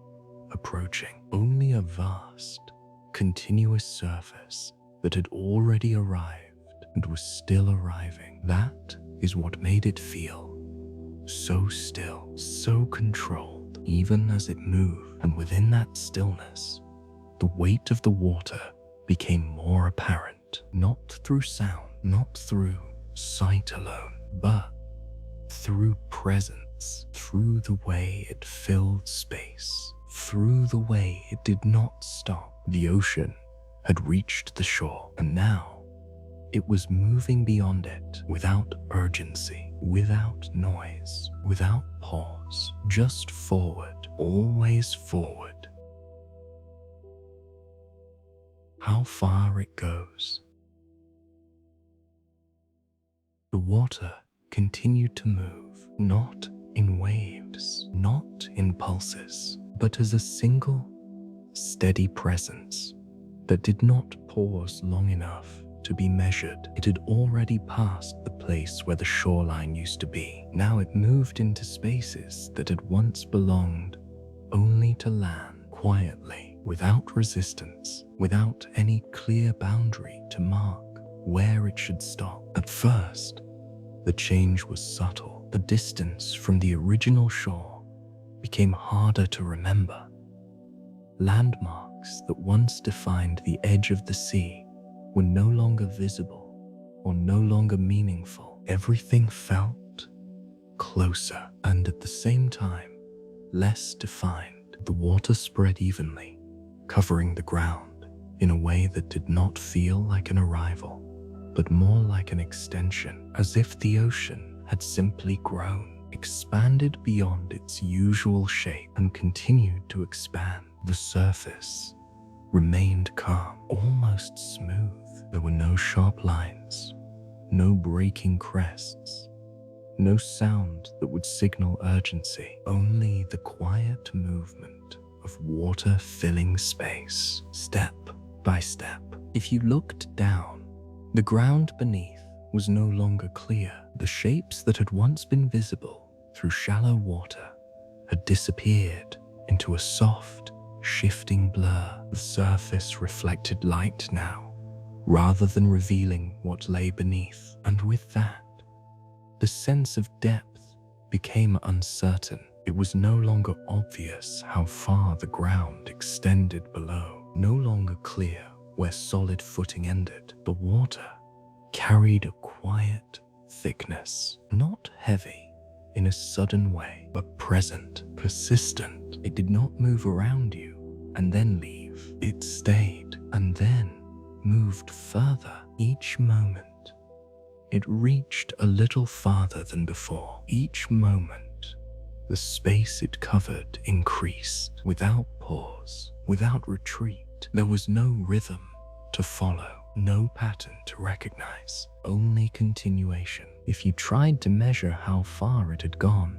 approaching, only a vast, continuous surface that had already arrived and was still arriving. That is what made it feel so still, so controlled, even as it moved. And within that stillness, the weight of the water became more apparent, not through sound, not through sight alone, but through presence, through the way it filled space, through the way it did not stop. The ocean had reached the shore, and now it was moving beyond it without urgency, without noise, without pause, just forward, always forward. How far it goes. The water continued to move, not in waves, not in pulses, but as a single, steady presence that did not pause long enough to be measured. It had already passed the place where the shoreline used to be. Now it moved into spaces that had once belonged only to land, quietly, without resistance, without any clear boundary to mark where it should stop. At first, the change was subtle. The distance from the original shore became harder to remember. Landmarks that once defined the edge of the sea were no longer visible or no longer meaningful. Everything felt closer and at the same time less defined. The water spread evenly, covering the ground in a way that did not feel like an arrival, but more like an extension, as if the ocean had simply grown, expanded beyond its usual shape, and continued to expand. The surface remained calm, almost smooth. There were no sharp lines, no breaking crests, no sound that would signal urgency, only the quiet movement of water filling space, step by step. If you looked down, the ground beneath was no longer clear. The shapes that had once been visible through shallow water had disappeared into a soft, shifting blur. The surface reflected light now, rather than revealing what lay beneath. And with that, the sense of depth became uncertain. It was no longer obvious how far the ground extended below, no longer clear where solid footing ended. The water carried a quiet thickness, not heavy in a sudden way, but present, persistent. It did not move around you and then leave. It stayed and then moved further. Each moment, it reached a little farther than before. Each moment, the space it covered increased without pause, without retreat. There was no rhythm to follow, no pattern to recognize, only continuation. If you tried to measure how far it had gone,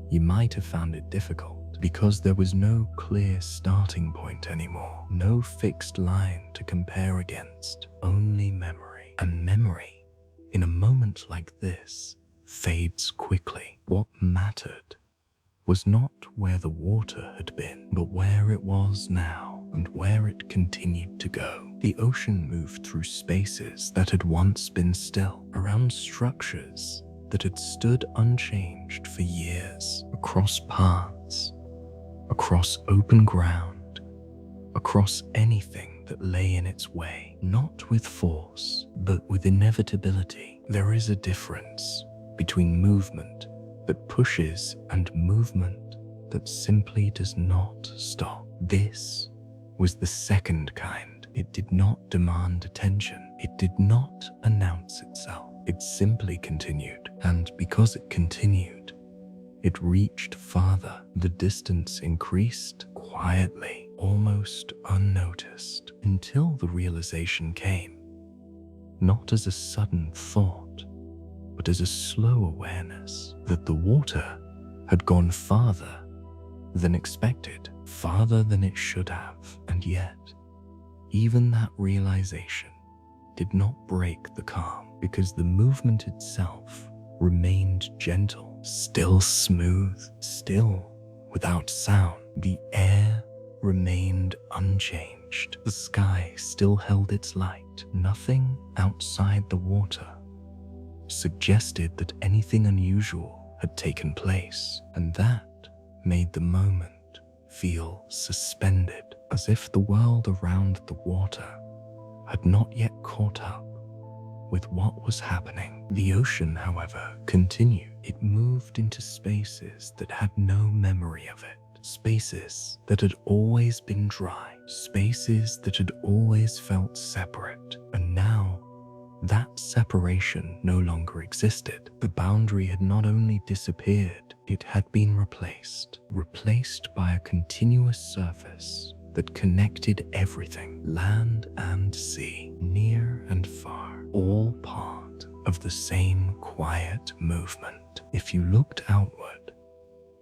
you might have found it difficult, because there was no clear starting point anymore, no fixed line to compare against, only memory. And memory, in a moment like this, fades quickly. What mattered was not where the water had been, but where it was now and where it continued to go. The ocean moved through spaces that had once been still, around structures that had stood unchanged for years, across paths, across open ground, across anything that lay in its way, not with force, but with inevitability. There is a difference between movement that pushes and movement that simply does not stop. This was the second kind. It did not demand attention. It did not announce itself. It simply continued. And because it continued, it reached farther. The distance increased quietly, almost unnoticed, until the realization came. Not as a sudden thought, but as a slow awareness that the water had gone farther than expected, farther than it should have. And yet, even that realization did not break the calm, because the movement itself remained gentle, still smooth, still without sound. The air remained unchanged. The sky still held its light. Nothing outside the water suggested that anything unusual had taken place, and that made the moment feel suspended, as if the world around the water had not yet caught up with what was happening. The ocean, however, continued. It moved into spaces that had no memory of it, spaces that had always been dry, spaces that had always felt separate. And now, that separation no longer existed. The boundary had not only disappeared, it had been replaced by a continuous surface that connected everything, land and sea, near and far, all part of the same quiet movement. If you looked outward,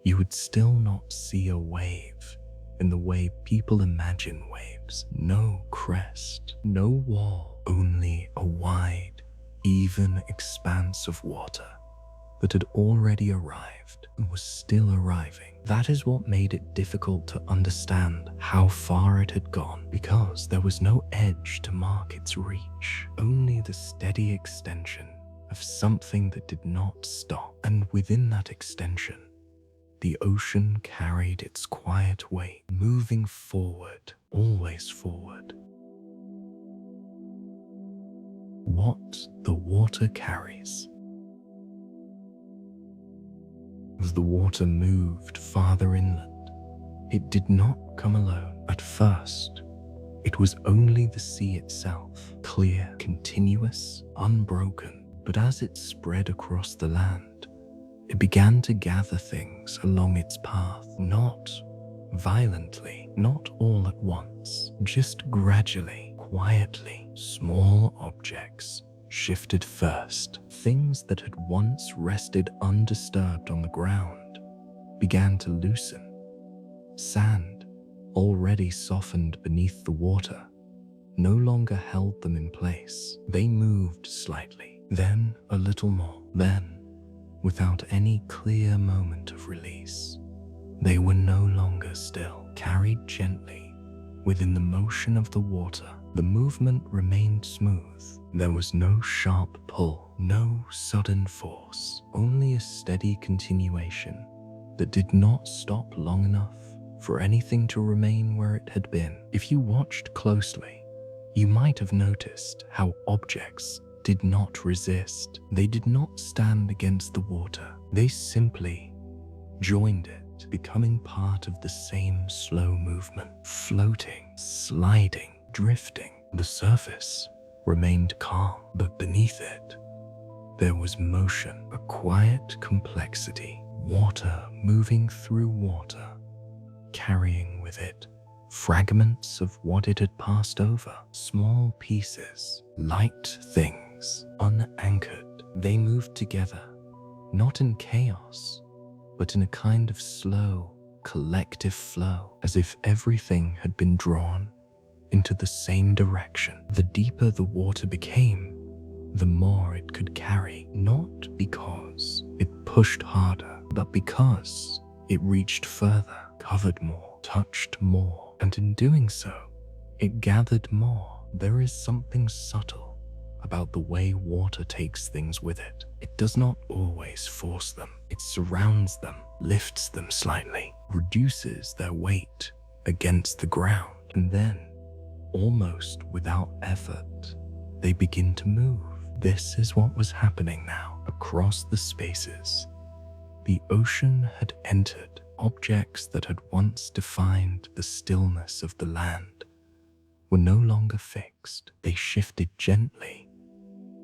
you would still not see a wave in the way people imagine waves. No crest, no wall, only a wide, even expanse of water that had already arrived and was still arriving. That is what made it difficult to understand how far it had gone, because there was no edge to mark its reach, only the steady extension of something that did not stop. And within that extension, the ocean carried its quiet weight, moving forward, always forward. What the water carries. As the water moved farther inland, it did not come alone. At first, it was only the sea itself, clear, continuous, unbroken. But as it spread across the land, it began to gather things along its path, not violently, not all at once, just gradually, quietly. Small objects shifted first. Things that had once rested undisturbed on the ground began to loosen. Sand, already softened beneath the water, no longer held them in place. They moved slightly, then a little more, then, without any clear moment of release, they were no longer still, carried gently within the motion of the water. The movement remained smooth. There was no sharp pull, no sudden force, only a steady continuation that did not stop long enough for anything to remain where it had been. If you watched closely, you might have noticed how objects did not resist. They did not stand against the water. They simply joined it, becoming part of the same slow movement, floating, sliding, drifting. The surface remained calm, but beneath it, there was motion, a quiet complexity, water moving through water, carrying with it fragments of what it had passed over, small pieces, light things, unanchored. They moved together, not in chaos, but in a kind of slow, collective flow, as if everything had been drawn into the same direction. The deeper the water became, the more it could carry, not because it pushed harder, but because it reached further, covered more, touched more, and in doing so, it gathered more. There is something subtle about the way water takes things with it. It does not always force them. It surrounds them, lifts them slightly, reduces their weight against the ground, and then, almost without effort, they begin to move. This is what was happening now across the spaces The ocean had entered. Objects that had once defined the stillness of the land were no longer fixed. They shifted gently,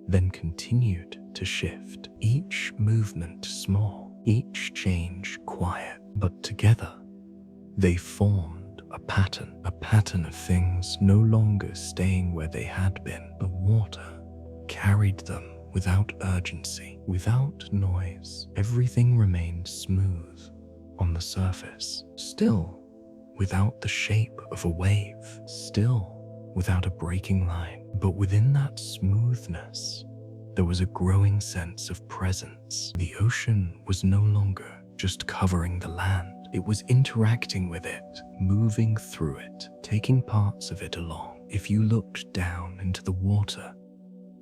then continued to shift, each movement small, each change quiet, but together they formed a pattern of things no longer staying where they had been. The water carried them without urgency, without noise. Everything remained smooth on the surface, still without the shape of a wave, still without a breaking line. But within that smoothness, there was a growing sense of presence. The ocean was no longer just covering the land. It was interacting with it, moving through it, taking parts of it along. If you looked down into the water,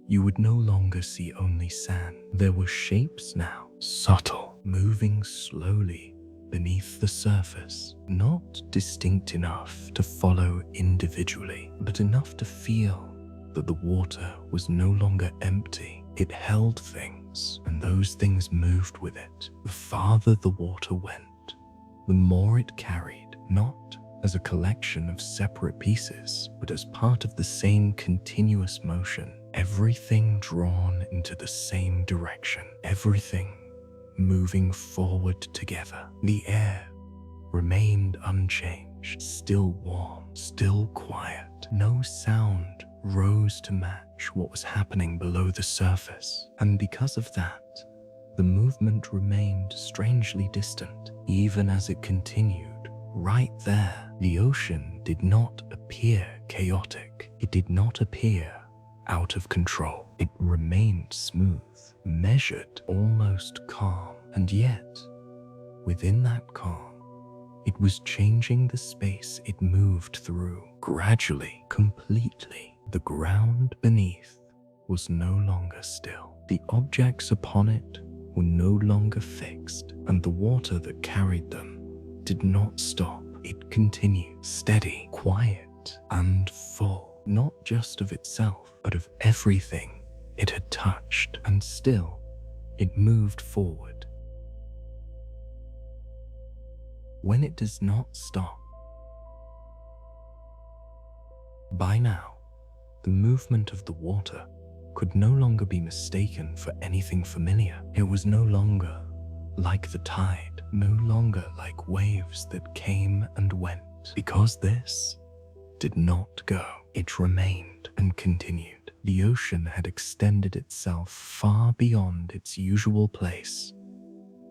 you would no longer see only sand. There were shapes now, subtle, moving slowly beneath the surface, not distinct enough to follow individually, but enough to feel that the water was no longer empty. It held things, and those things moved with it. The farther the water went, the more it carried, not as a collection of separate pieces, but as part of the same continuous motion. Everything drawn into the same direction, everything moving forward together. The air remained unchanged, still warm, still quiet. No sound rose to match what was happening below the surface, and because of that, the movement remained strangely distant. Even as it continued, right there, the ocean did not appear chaotic. It did not appear out of control. It remained smooth, measured, almost calm. And yet, within that calm, it was changing the space it moved through. Gradually, completely, the ground beneath was no longer still. The objects upon it were no longer fixed, and the water that carried them did not stop. It continued, steady, quiet, and full, not just of itself, but of everything it had touched. And still, it moved forward. When it does not stop. By now, the movement of the water could no longer be mistaken for anything familiar. It was no longer like the tide, no longer like waves that came and went, because this did not go. It remained and continued. The ocean had extended itself far beyond its usual place,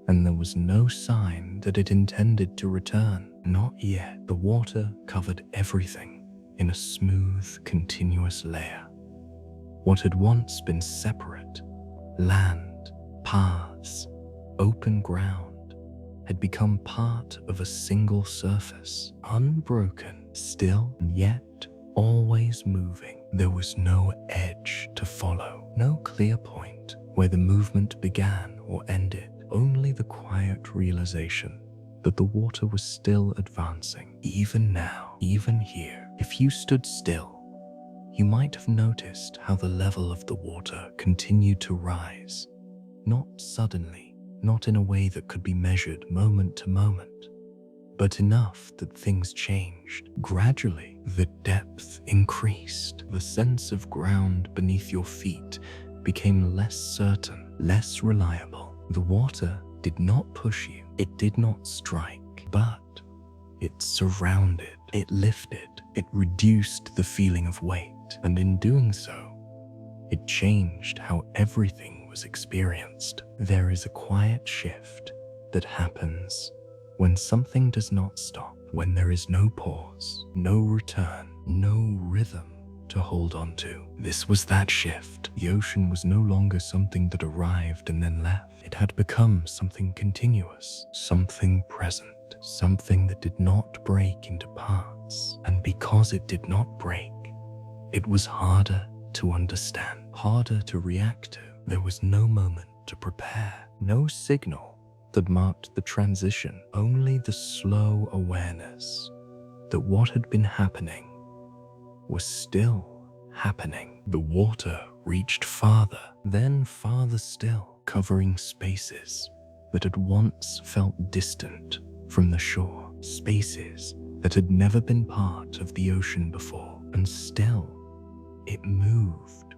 and there was no sign that it intended to return. Not yet. The water covered everything in a smooth, continuous layer. What had once been separate, land, paths, open ground, had become part of a single surface, unbroken, still, and yet always moving. There was no edge to follow, no clear point where the movement began or ended, only the quiet realization that the water was still advancing, even now, even here. If you stood still, you might have noticed how the level of the water continued to rise, not suddenly, not in a way that could be measured moment to moment, but enough that things changed. Gradually, the depth increased. The sense of ground beneath your feet became less certain, less reliable. The water did not push you, it did not strike, but it surrounded, it lifted, it reduced the feeling of weight, and in doing so, it changed how everything was experienced. There is a quiet shift that happens when something does not stop, when there is no pause, no return, no rhythm to hold on to. This was that shift. The ocean was no longer something that arrived and then left. It had become something continuous, something present, something that did not break into parts. And because it did not break, it was harder to understand, harder to react to. There was no moment to prepare, no signal that marked the transition, only the slow awareness that what had been happening was still happening. The water reached farther, then farther still, covering spaces that had once felt distant from the shore, spaces that had never been part of the ocean before, and still it moved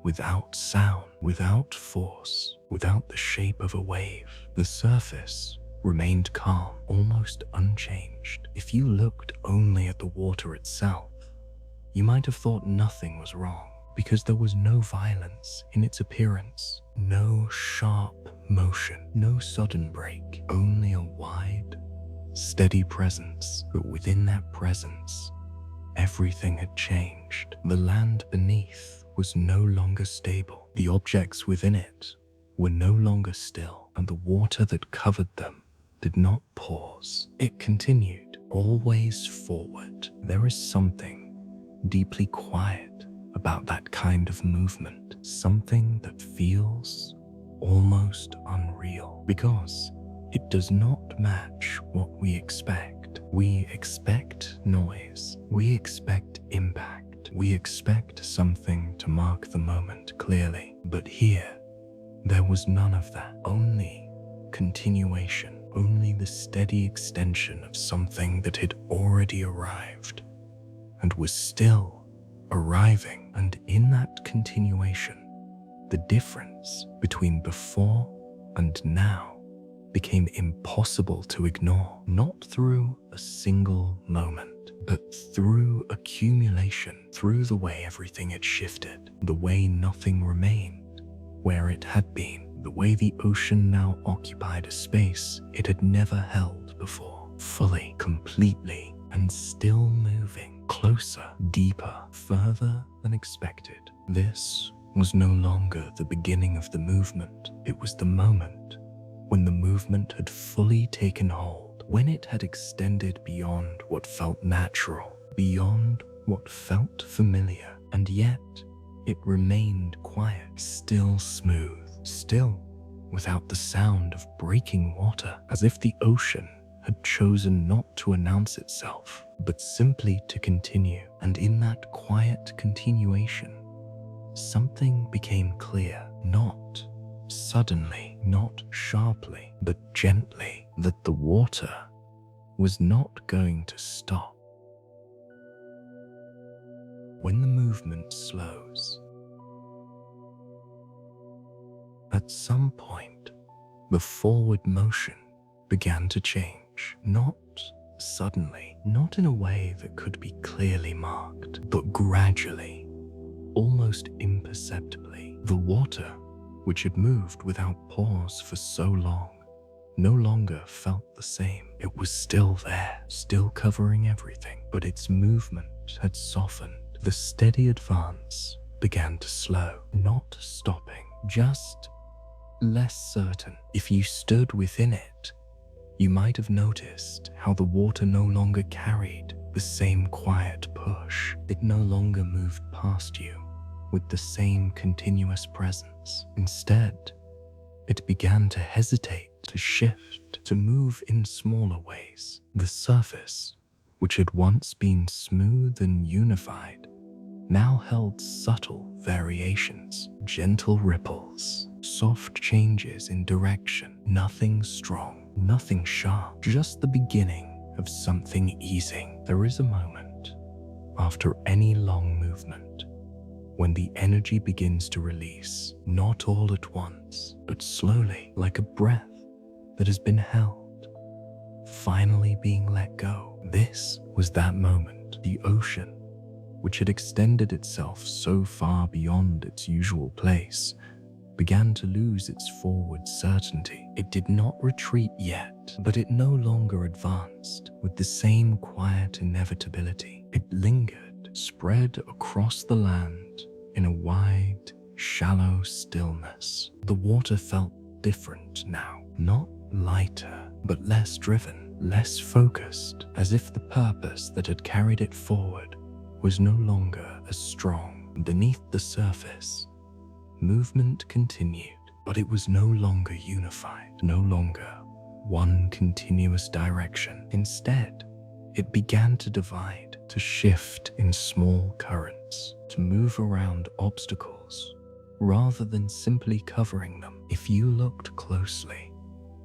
without sound, without force, without the shape of a wave. The surface remained calm, almost unchanged. If you looked only at the water itself, you might have thought nothing was wrong, because there was no violence in its appearance, no sharp motion, no sudden break, only a wide, steady presence. But within that presence, everything had changed. The land beneath was no longer stable. The objects within it were no longer still, and the water that covered them did not pause. It continued, always forward. There is something deeply quiet about that kind of movement, something that feels almost unreal, because it does not match what we expect. We expect noise, we expect impact, we expect something to mark the moment clearly. But here, there was none of that, only continuation, only the steady extension of something that had already arrived and was still arriving. And in that continuation, the difference between before and now became impossible to ignore, not through a single moment, but through accumulation, through the way everything had shifted, the way nothing remained where it had been, the way the ocean now occupied a space it had never held before, fully, completely, and still moving, closer, deeper, further than expected. This was no longer the beginning of the movement. It was the moment when the movement had fully taken hold, when it had extended beyond what felt natural, beyond what felt familiar, and yet it remained quiet, still smooth, still without the sound of breaking water, as if the ocean had chosen not to announce itself, but simply to continue. And in that quiet continuation, something became clear, not suddenly, not sharply, but gently, that the water was not going to stop. When the movement slows, at some point, the forward motion began to change, not suddenly, not in a way that could be clearly marked, but gradually, almost imperceptibly. The water, which had moved without pause for so long, no longer felt the same. It was still there, still covering everything, but its movement had softened. The steady advance began to slow, not stopping, just less certain. If you stood within it, you might have noticed how the water no longer carried the same quiet push. It no longer moved past you with the same continuous presence. Instead, it began to hesitate, to shift, to move in smaller ways. The surface, which had once been smooth and unified, now held subtle variations, gentle ripples, soft changes in direction. Nothing strong, nothing sharp, just the beginning of something easing. There is a moment after any long movement when the energy begins to release, not all at once, but slowly, like a breath that has been held, finally being let go. This was that moment. The ocean, which had extended itself so far beyond its usual place, began to lose its forward certainty. It did not retreat yet, but it no longer advanced with the same quiet inevitability. It lingered, spread across the land in a wide, shallow stillness. The water felt different now, not lighter, but less driven, less focused, as if the purpose that had carried it forward was no longer as strong. Beneath the surface, movement continued, but it was no longer unified, no longer one continuous direction. Instead, it began to divide, to shift in small currents, to move around obstacles rather than simply covering them. If you looked closely,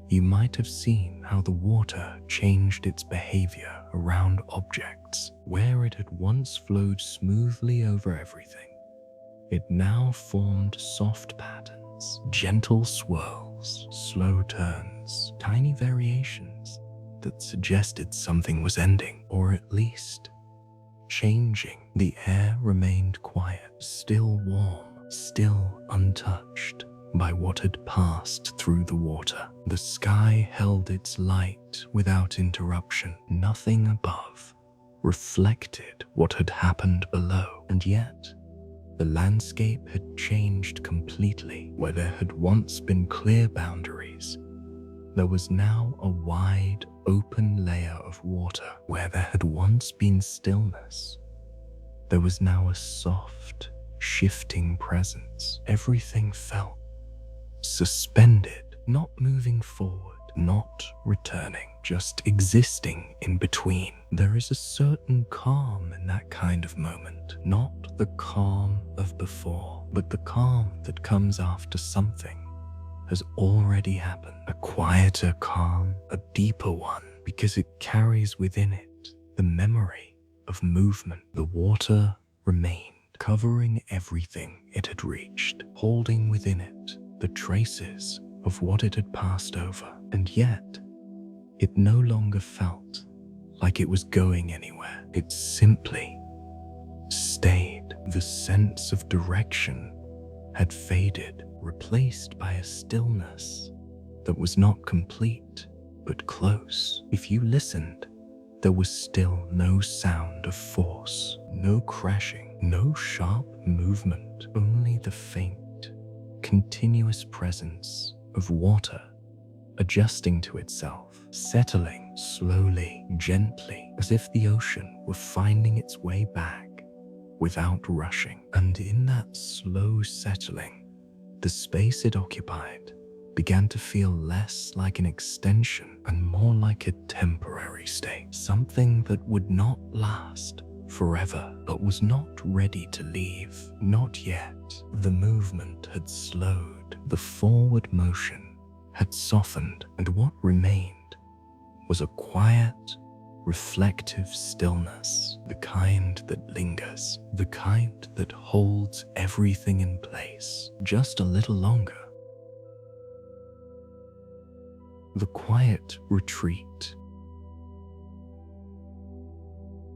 You might have seen how the water changed its behavior around objects. Where it had once flowed smoothly over everything, it now formed soft patterns, gentle swirls, slow turns, tiny variations that suggested something was ending, or at least changing. The air remained quiet, still warm, still untouched by what had passed through the water. The sky held its light without interruption. Nothing above reflected what had happened below, and yet the landscape had changed completely. Where there had once been clear boundaries, there was now a wide, open layer of water. Where there had once been stillness, there was now a soft, shifting presence. Everything felt suspended, not moving forward, not returning, just existing in between. There is a certain calm in that kind of moment, not the calm of before, but the calm that comes after something has already happened. A quieter calm, a deeper one, because it carries within it the memory of movement. The water remained, covering everything it had reached, holding within it the traces of what it had passed over, and yet it no longer felt like it was going anywhere. It simply stayed. The sense of direction had faded, replaced by a stillness that was not complete but close. If you listened, there was still no sound of force, no crashing, no sharp movement, only the faint, continuous presence of water adjusting to itself, settling slowly, gently, as if the ocean were finding its way back without rushing. And in that slow settling, the space it occupied began to feel less like an extension and more like a temporary state, something that would not last forever, but was not ready to leave. Not yet. The movement had slowed, the forward motion had softened, and what remained was a quiet, reflective stillness, the kind that lingers, the kind that holds everything in place just a little longer. The quiet retreat.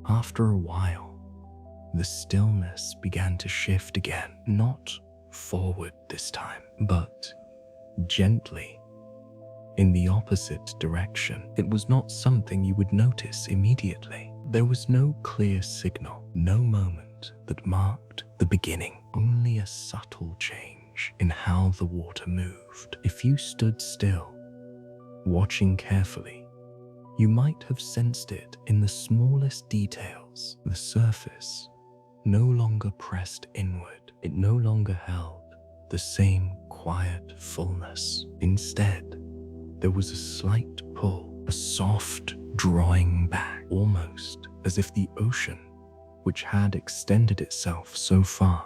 After a while, the stillness began to shift again, not forward this time, but gently in the opposite direction. It was not something you would notice immediately. There was no clear signal, no moment that marked the beginning, only a subtle change in how the water moved. If you stood still, watching carefully, you might have sensed it in the smallest details. The surface no longer pressed inward. It no longer held the same quiet fullness. Instead, there was a slight pull, a soft drawing back, almost as if the ocean, which had extended itself so far,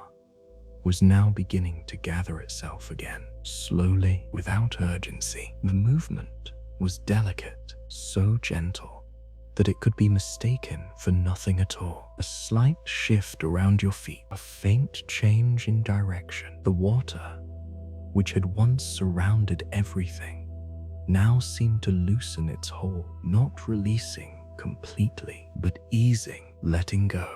was now beginning to gather itself again, slowly, without urgency. The movement was delicate, so gentle that it could be mistaken for nothing at all. A slight shift around your feet, a faint change in direction. The water, which had once surrounded everything, now seemed to loosen its hold, not releasing completely, but easing, letting go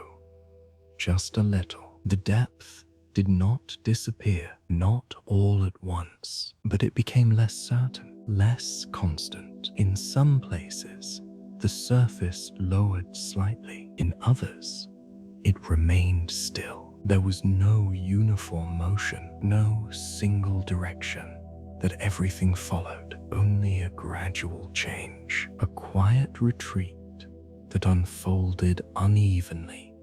just a little. The depth did not disappear, not all at once, but it became less certain, less constant. In some places, the surface lowered slightly. In others, it remained still. There was no uniform motion, no single direction that everything followed, only a gradual change, a quiet retreat that unfolded unevenly,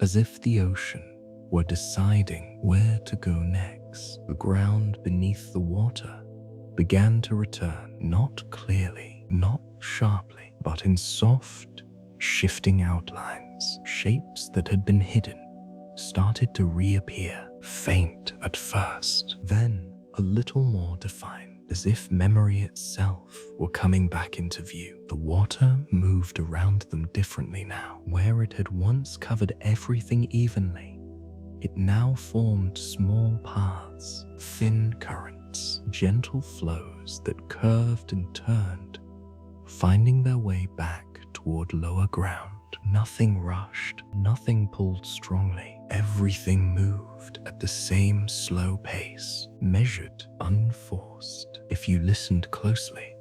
as if the ocean were deciding where to go next. The ground beneath the water began to return, not clearly, not sharply, but in soft, shifting outlines. Shapes that had been hidden started to reappear, faint at first, then a little more defined. as if memory itself were coming back into view. The water moved around them differently now. Where it had once covered everything evenly, it now formed small paths, thin currents, gentle flows that curved and turned, finding their way back toward lower ground. Nothing rushed, nothing pulled strongly. Everything moved at the same slow pace, measured, unforced. If you listened closely,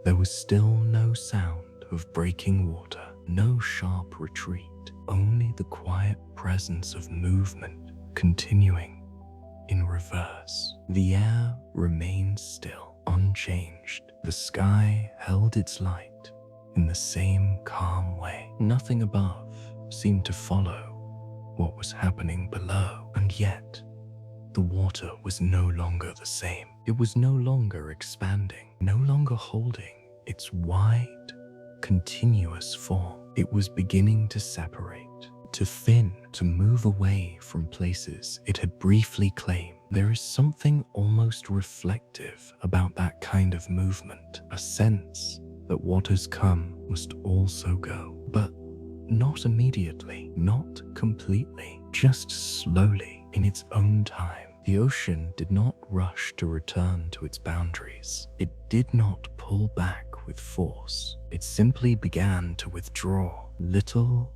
there was still no sound of breaking water, no sharp retreat, only the quiet presence of movement continuing in reverse. The air remained still, unchanged. The sky held its light in the same calm way. Nothing above seemed to follow what was happening below, and yet the water was no longer the same. It was no longer expanding, no longer holding its wide, continuous form. It was beginning to separate, to thin, to move away from places it had briefly claimed. There is something almost reflective about that kind of movement, a sense that what has come must also go, but not immediately, not completely, just slowly, in its own time. The ocean did not rush to return to its boundaries. It did not pull back with force. It simply began to withdraw, little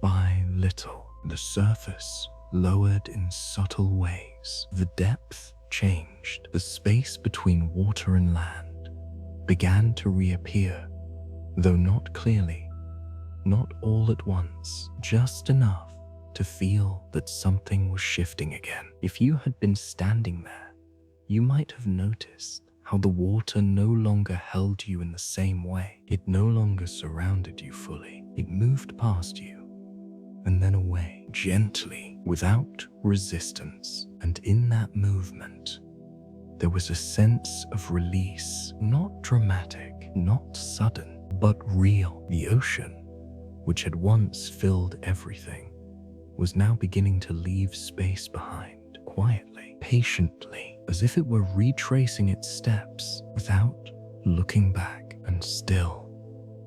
by little. The surface lowered in subtle ways. The depth changed. The space between water and land began to reappear, though not clearly, not all at once, just enough to feel that something was shifting again. If you had been standing there, you might have noticed how the water no longer held you in the same way. It no longer surrounded you fully. It moved past you and then away, gently, without resistance. And in that movement, there was a sense of release, not dramatic, not sudden, but real. The ocean, which had once filled everything, was now beginning to leave space behind, quietly, patiently, as if it were retracing its steps without looking back. And still,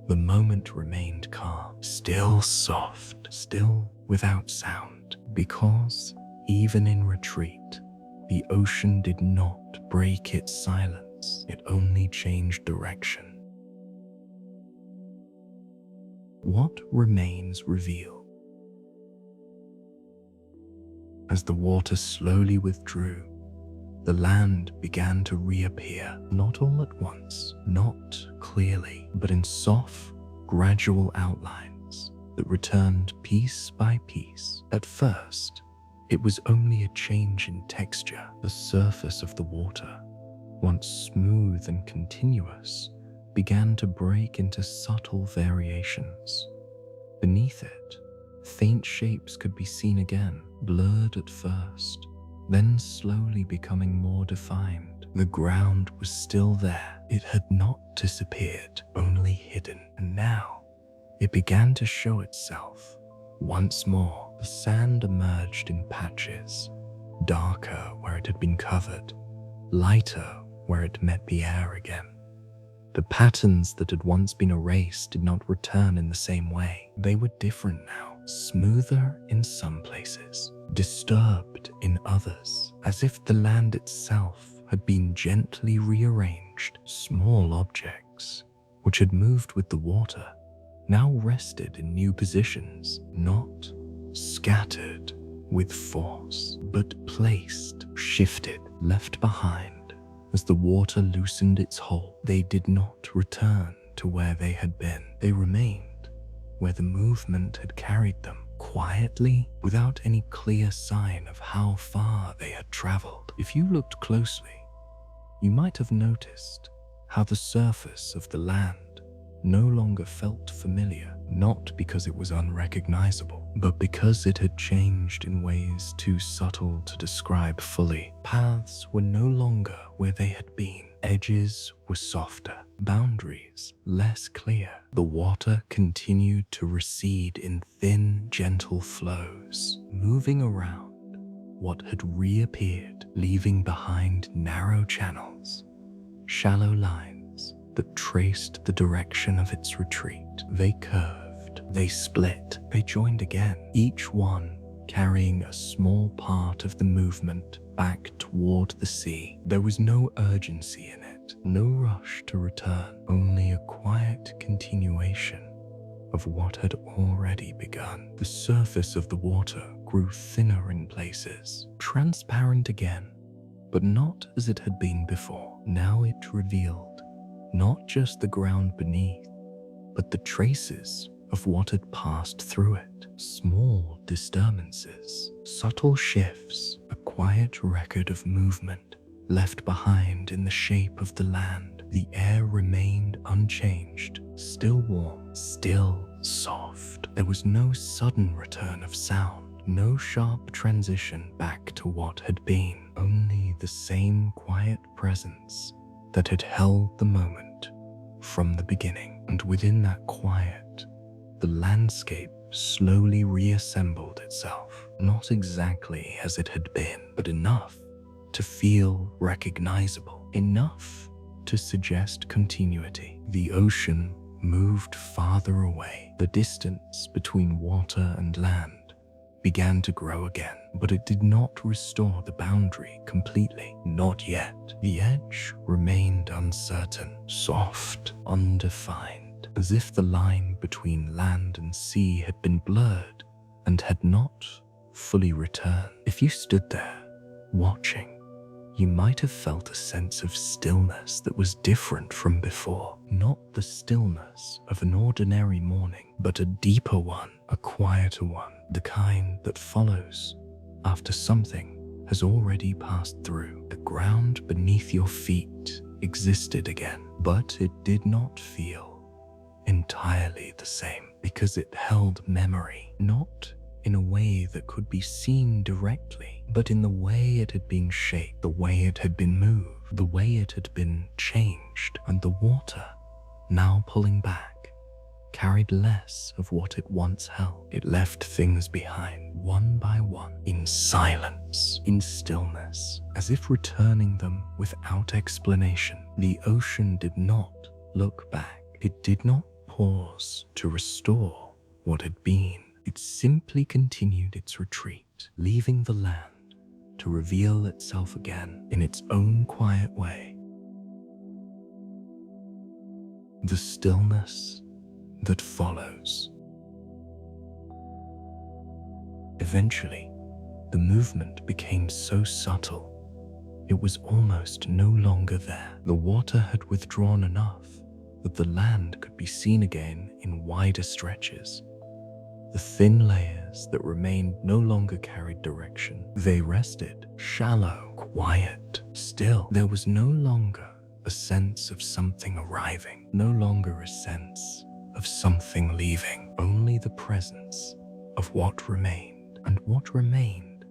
the moment remained calm, still soft, still without sound, because even in retreat, the ocean did not break its silence. It only changed direction. What remains revealed? As the water slowly withdrew, the land began to reappear, not all at once, not clearly, but in soft, gradual outlines that returned piece by piece. At first, it was only a change in texture. The surface of the water, once smooth and continuous, began to break into subtle variations. Beneath it, faint shapes could be seen again, blurred at first, then slowly becoming more defined. The ground was still there. It had not disappeared, only hidden. And now, it began to show itself once more. The sand emerged in patches, darker where it had been covered, lighter where it met the air again. The patterns that had once been erased did not return in the same way. They were different now, smoother in some places, disturbed in others, as if the land itself had been gently rearranged. Small objects, which had moved with the water, now rested in new positions, not scattered with force, but placed, shifted, left behind. As the water loosened its hold, they did not return to where they had been. They remained where the movement had carried them, quietly, without any clear sign of how far they had traveled. If you looked closely, you might have noticed how the surface of the land no longer felt familiar, not because it was unrecognizable, but because it had changed in ways too subtle to describe fully. Paths were no longer where they had been. Edges were softer, boundaries less clear. The water continued to recede in thin, gentle flows, moving around what had reappeared, leaving behind narrow channels shallow lines that traced the direction of its retreat. They curved, they split, they joined again, each one carrying a small part of the movement back toward the sea. There was no urgency in it, no rush to return, only a quiet continuation of what had already begun. The surface of the water grew thinner in places, transparent again, but not as it had been before. Now it revealed not just the ground beneath, but the traces of what had passed through it. Small disturbances, subtle shifts, a quiet record of movement left behind in the shape of the land. The air remained unchanged, still warm, still soft. There was no sudden return of sound, no sharp transition back to what had been, only the same quiet presence that had held the moment from the beginning. And within that quiet, the landscape slowly reassembled itself, not exactly as it had been, but enough to feel recognizable, enough to suggest continuity. The ocean moved farther away. The distance between water and land began to grow again, but it did not restore the boundary completely. Not yet. The edge remained uncertain, soft, undefined, as if the line between land and sea had been blurred and had not fully returned. If you stood there, watching, you might have felt a sense of stillness that was different from before. Not the stillness of an ordinary morning, but a deeper one, a quieter one, the kind that follows after something has already passed through. The ground beneath your feet existed again, but it did not feel entirely the same, because it held memory, not in a way that could be seen directly, but in the way it had been shaped, the way it had been moved, the way it had been changed. And the water, now pulling back, carried less of what it once held. It left things behind, one by one, in silence, in stillness, as if returning them without explanation. The ocean did not look back. It did not pause to restore what had been. It simply continued its retreat, leaving the land to reveal itself again in its own quiet way. The stillness that follows. Eventually, the movement became so subtle, it was almost no longer there. The water had withdrawn enough that the land could be seen again in wider stretches. The thin layers that remained no longer carried direction. They rested, shallow, quiet, still. There was no longer a sense of something arriving, no longer a sense of something leaving, only the presence of what remained. And what remained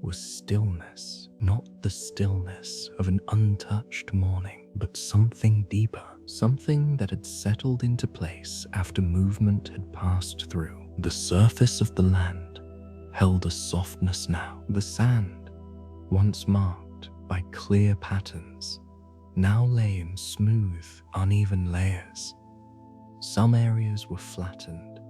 was stillness, not the stillness of an untouched morning, but something deeper, something that had settled into place after movement had passed through. The surface of the land held a softness now. The sand, once marked by clear patterns, now lay in smooth, uneven layers. Some areas were flattened,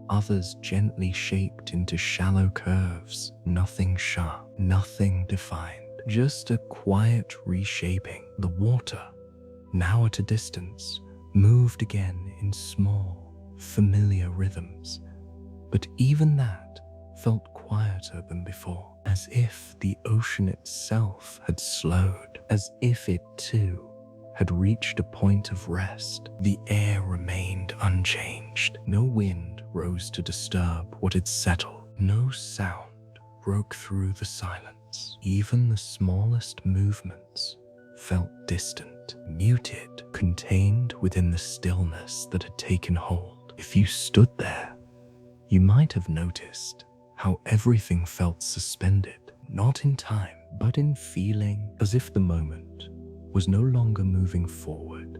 others gently shaped into shallow curves. Nothing sharp, nothing defined, just a quiet reshaping. The water, now at a distance, moved again in small, familiar rhythms. But even that felt quieter than before, as if the ocean itself had slowed, as if it too had reached a point of rest. The air remained unchanged. No wind rose to disturb what had settled. No sound broke through the silence. Even the smallest movements felt distant, muted, contained within the stillness that had taken hold. If you stood there, you might have noticed how everything felt suspended, not in time, but in feeling, as if the moment was no longer moving forward,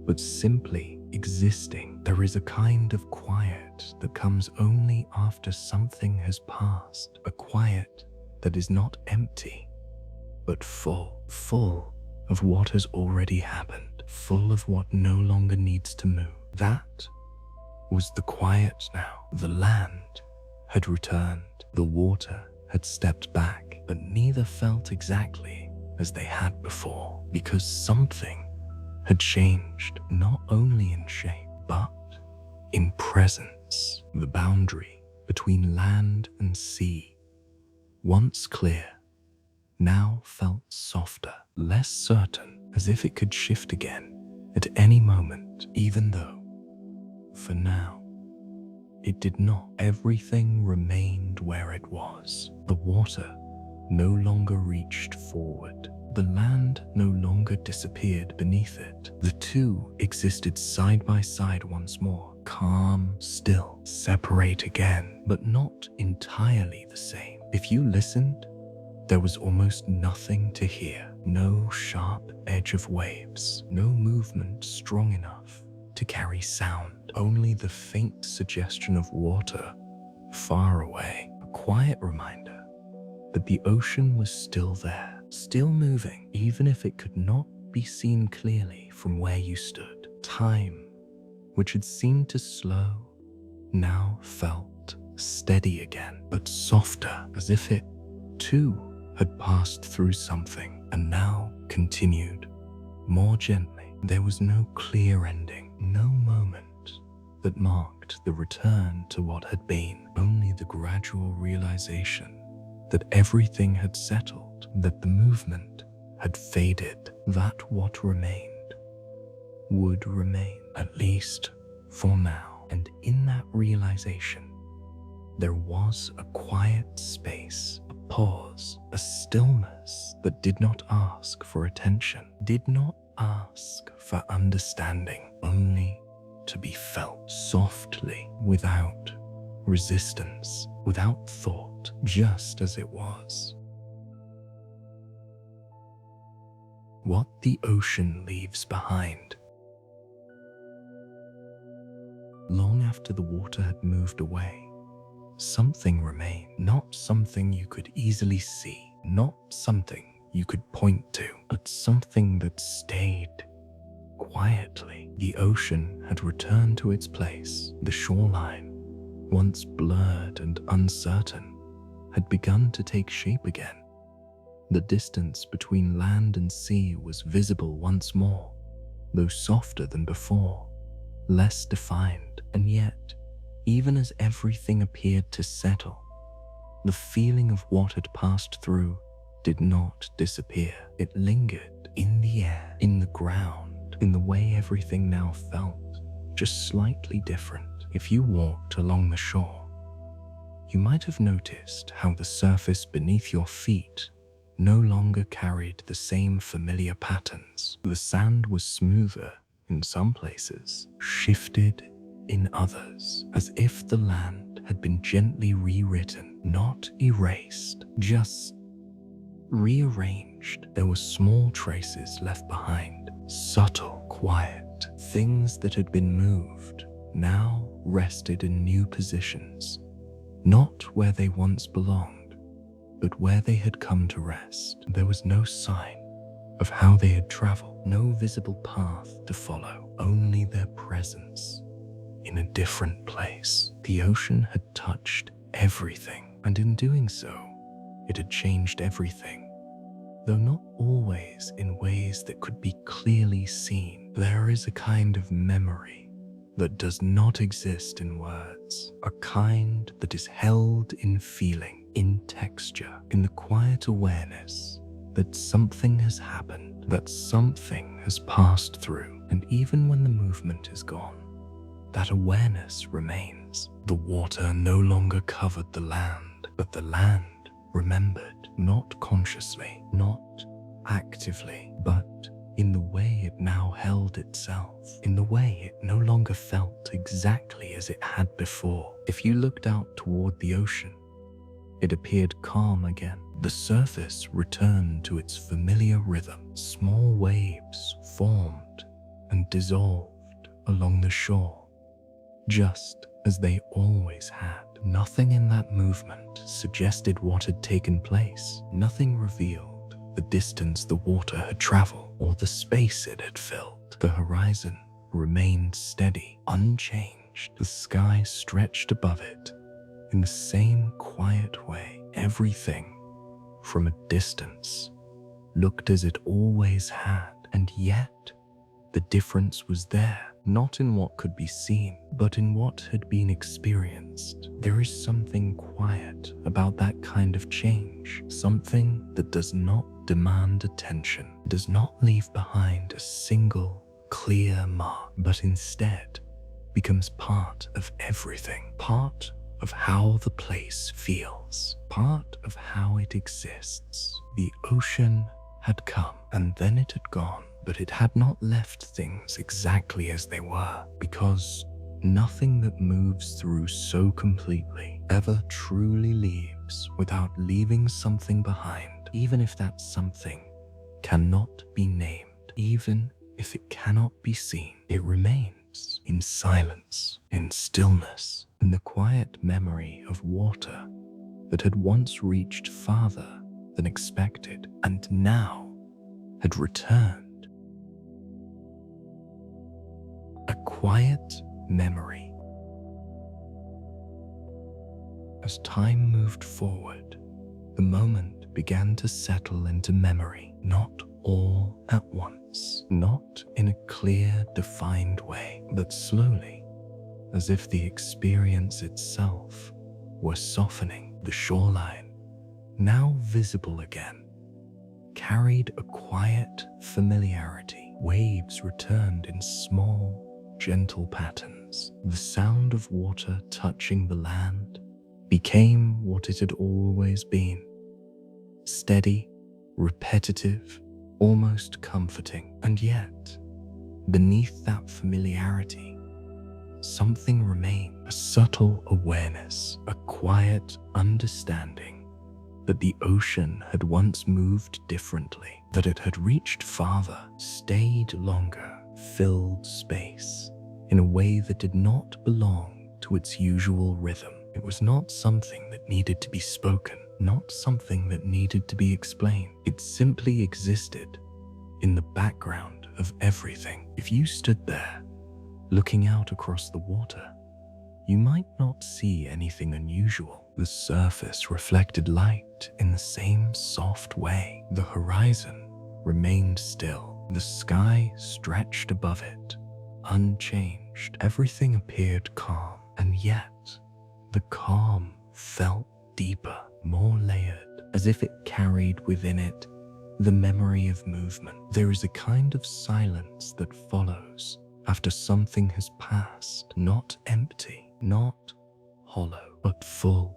but simply existing. There is a kind of quiet that comes only after something has passed, a quiet that is not empty, but full of what has already happened, full of what no longer needs to move. That was the quiet now. The land had returned. The water had stepped back, but neither felt exactly as they had before, because something had changed, not only in shape, but in presence. The boundary between land and sea, once clear, now felt softer, less certain, as if it could shift again at any moment, even though, for now, it did not. Everything remained where it was. The water no longer reached forward. The land no longer disappeared beneath it. The two existed side by side once more, calm, still, separate again, but not entirely the same. If you listened, there was almost nothing to hear. No sharp edge of waves, no movement strong enough to carry sound. Only the faint suggestion of water far away. A quiet reminder that the ocean was still there, still moving, even if it could not be seen clearly from where you stood. Time, which had seemed to slow, now felt steady again, but softer, as if it, too, had passed through something and now continued more gently. There was no clear ending, no moment that marked the return to what had been, only the gradual realization that everything had settled, that the movement had faded, that what remained would remain, at least for now. And in that realization, there was a quiet space, a pause, a stillness that did not ask for attention, did not ask for understanding, only to be felt softly, without resistance, without thought, just as it was. What the ocean leaves behind. Long after the water had moved away, something remained, not something you could easily see, not something you could point to, but something that stayed quietly. The ocean had returned to its place. The shoreline, once blurred and uncertain, had begun to take shape again. The distance between land and sea was visible once more, though softer than before, less defined. And yet, even as everything appeared to settle, the feeling of what had passed through did not disappear. It lingered in the air, in the ground, in the way everything now felt, just slightly different. If you walked along the shore, you might have noticed how the surface beneath your feet no longer carried the same familiar patterns. The sand was smoother in some places, shifted in others, as if the land had been gently rewritten, not erased, just rearranged. There were small traces left behind, subtle, quiet, things that had been moved, now rested in new positions, not where they once belonged, but where they had come to rest. There was no sign of how they had traveled, no visible path to follow, only their presence in a different place. The ocean had touched everything, and in doing so, it had changed everything. Though not always in ways that could be clearly seen, there is a kind of memory that does not exist in words, a kind that is held in feeling, in texture, in the quiet awareness that something has happened, that something has passed through, and even when the movement is gone, that awareness remains. The water no longer covered the land, but the land remembered, not consciously, not actively, but in the way it now held itself, in the way it no longer felt exactly as it had before. If you looked out toward the ocean, it appeared calm again. The surface returned to its familiar rhythm. Small waves formed and dissolved along the shore, just as they always had. Nothing in that movement suggested what had taken place. Nothing revealed the distance the water had traveled or the space it had filled. The horizon remained steady, unchanged. The sky stretched above it in the same quiet way. Everything, from a distance, looked as it always had, and yet the difference was there, not in what could be seen, but in what had been experienced. There is something quiet about that kind of change, something that does not demand attention, does not leave behind a single clear mark, but instead becomes part of everything, part of how the place feels, part of how it exists. The ocean had come, and then it had gone, but it had not left things exactly as they were, because nothing that moves through so completely ever truly leaves without leaving something behind, even if that something cannot be named, even if it cannot be seen. It remains in silence, in stillness, in the quiet memory of water that had once reached farther than expected and now had returned. A quiet memory. As time moved forward, the moment began to settle into memory, not all at once, not in a clear, defined way, but slowly, as if the experience itself were softening. The shoreline, now visible again, carried a quiet familiarity. Waves returned in small, gentle patterns. The sound of water touching the land became what it had always been: steady, repetitive, almost comforting. And yet, beneath that familiarity, something remained, a subtle awareness, a quiet understanding that the ocean had once moved differently, that it had reached farther, stayed longer, filled space in a way that did not belong to its usual rhythm. It was not something that needed to be spoken, not something that needed to be explained. It simply existed in the background of everything. If you stood there, looking out across the water, you might not see anything unusual. The surface reflected light in the same soft way. The horizon remained still. The sky stretched above it, unchanged. Everything appeared calm, and yet the calm felt deeper, more layered, as if it carried within it the memory of movement. There is a kind of silence that follows after something has passed, not empty, not hollow, but full,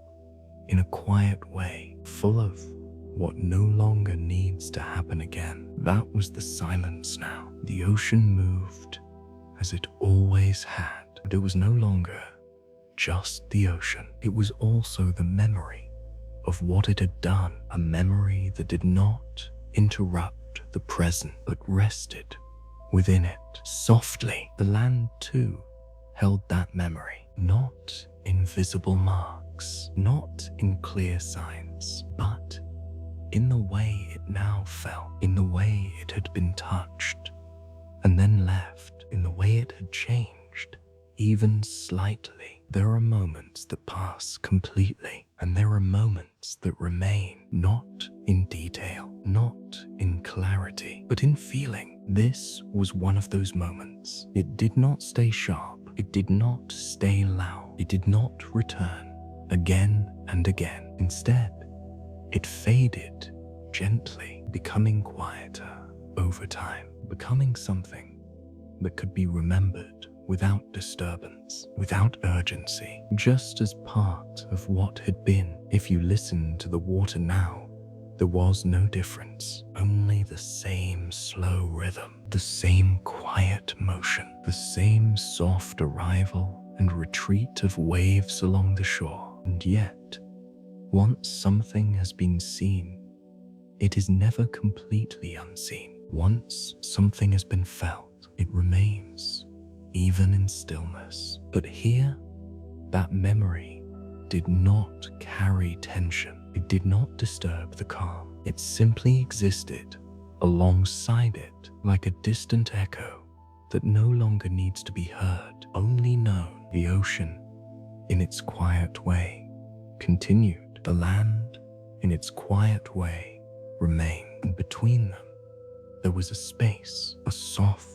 in a quiet way, full of what no longer needs to happen again. That was the silence now. The ocean moved as it always had, but it was no longer just the ocean. It was also the memory of what it had done, a memory that did not interrupt the present, but rested within it. Softly, the land too held that memory, not in visible marks, not in clear signs, but in the way it now felt, in the way it had been touched and then left, in the way it had changed, even slightly. There are moments that pass completely, and there are moments that remain, not in detail, not in clarity, but in feeling. This was one of those moments. It did not stay sharp. It did not stay loud. It did not return again and again. Instead, it faded gently, becoming quieter over time, becoming something that could be remembered without disturbance, without urgency, just as part of what had been. If you listened to the water now, there was no difference, only the same slow rhythm, the same quiet motion, the same soft arrival and retreat of waves along the shore. And yet, once something has been seen, it is never completely unseen. Once something has been felt, it remains, even in stillness. But here, that memory did not carry tension. It did not disturb the calm. It simply existed alongside it like a distant echo that no longer needs to be heard, only known. The ocean, in its quiet way, continued. The land, in its quiet way, remained. And between them, there was a space, a soft,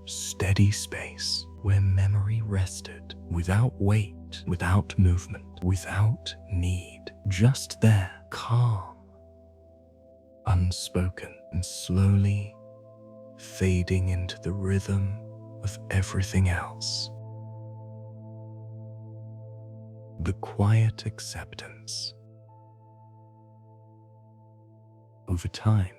steady space where memory rested, without weight, without movement, without need. Just there, calm, unspoken, and slowly fading into the rhythm of everything else. The quiet acceptance. Over time,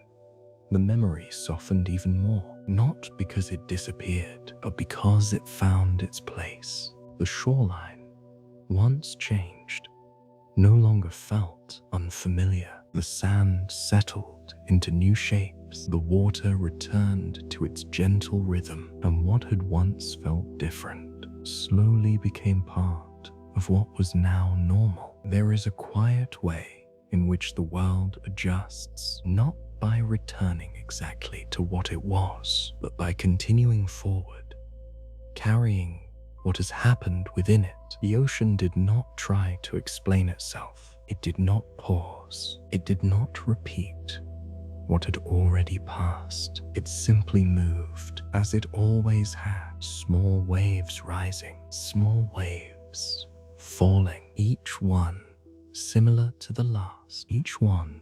the memory softened even more, not because it disappeared, but because it found its place. The shoreline, once changed, no longer felt unfamiliar. The sand settled into new shapes. The water returned to its gentle rhythm, and what had once felt different slowly became part of what was now normal. There is a quiet way in which the world adjusts, not by returning exactly to what it was, but by continuing forward, carrying what has happened within it. The ocean did not try to explain itself. It did not pause. It did not repeat what had already passed. It simply moved as it always had. Small waves rising, small waves falling, each one similar to the last, each one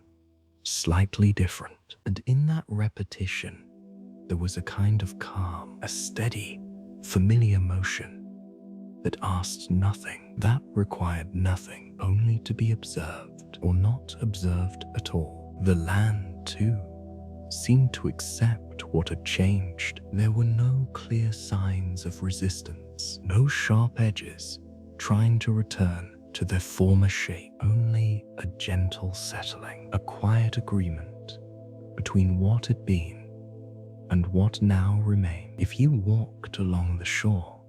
slightly different. And in that repetition, there was a kind of calm, a steady, familiar motion that asked nothing, that required nothing, only to be observed or not observed at all. The land, too, seemed to accept what had changed. There were no clear signs of resistance, no sharp edges trying to return to their former shape, only a gentle settling, a quiet agreement between what had been and what now remained. If you walked along the shore,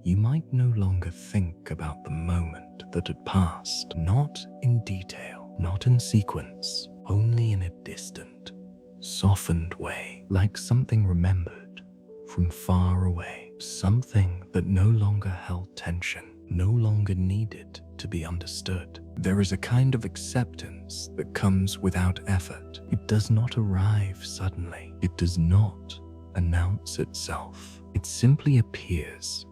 you might no longer think about the moment that had passed, not in detail, not in sequence, only in a distant, softened way, like something remembered from far away, something that no longer held tension, no longer needed to be understood. There is a kind of acceptance that comes without effort. It does not arrive suddenly. It does not announce itself. It simply appears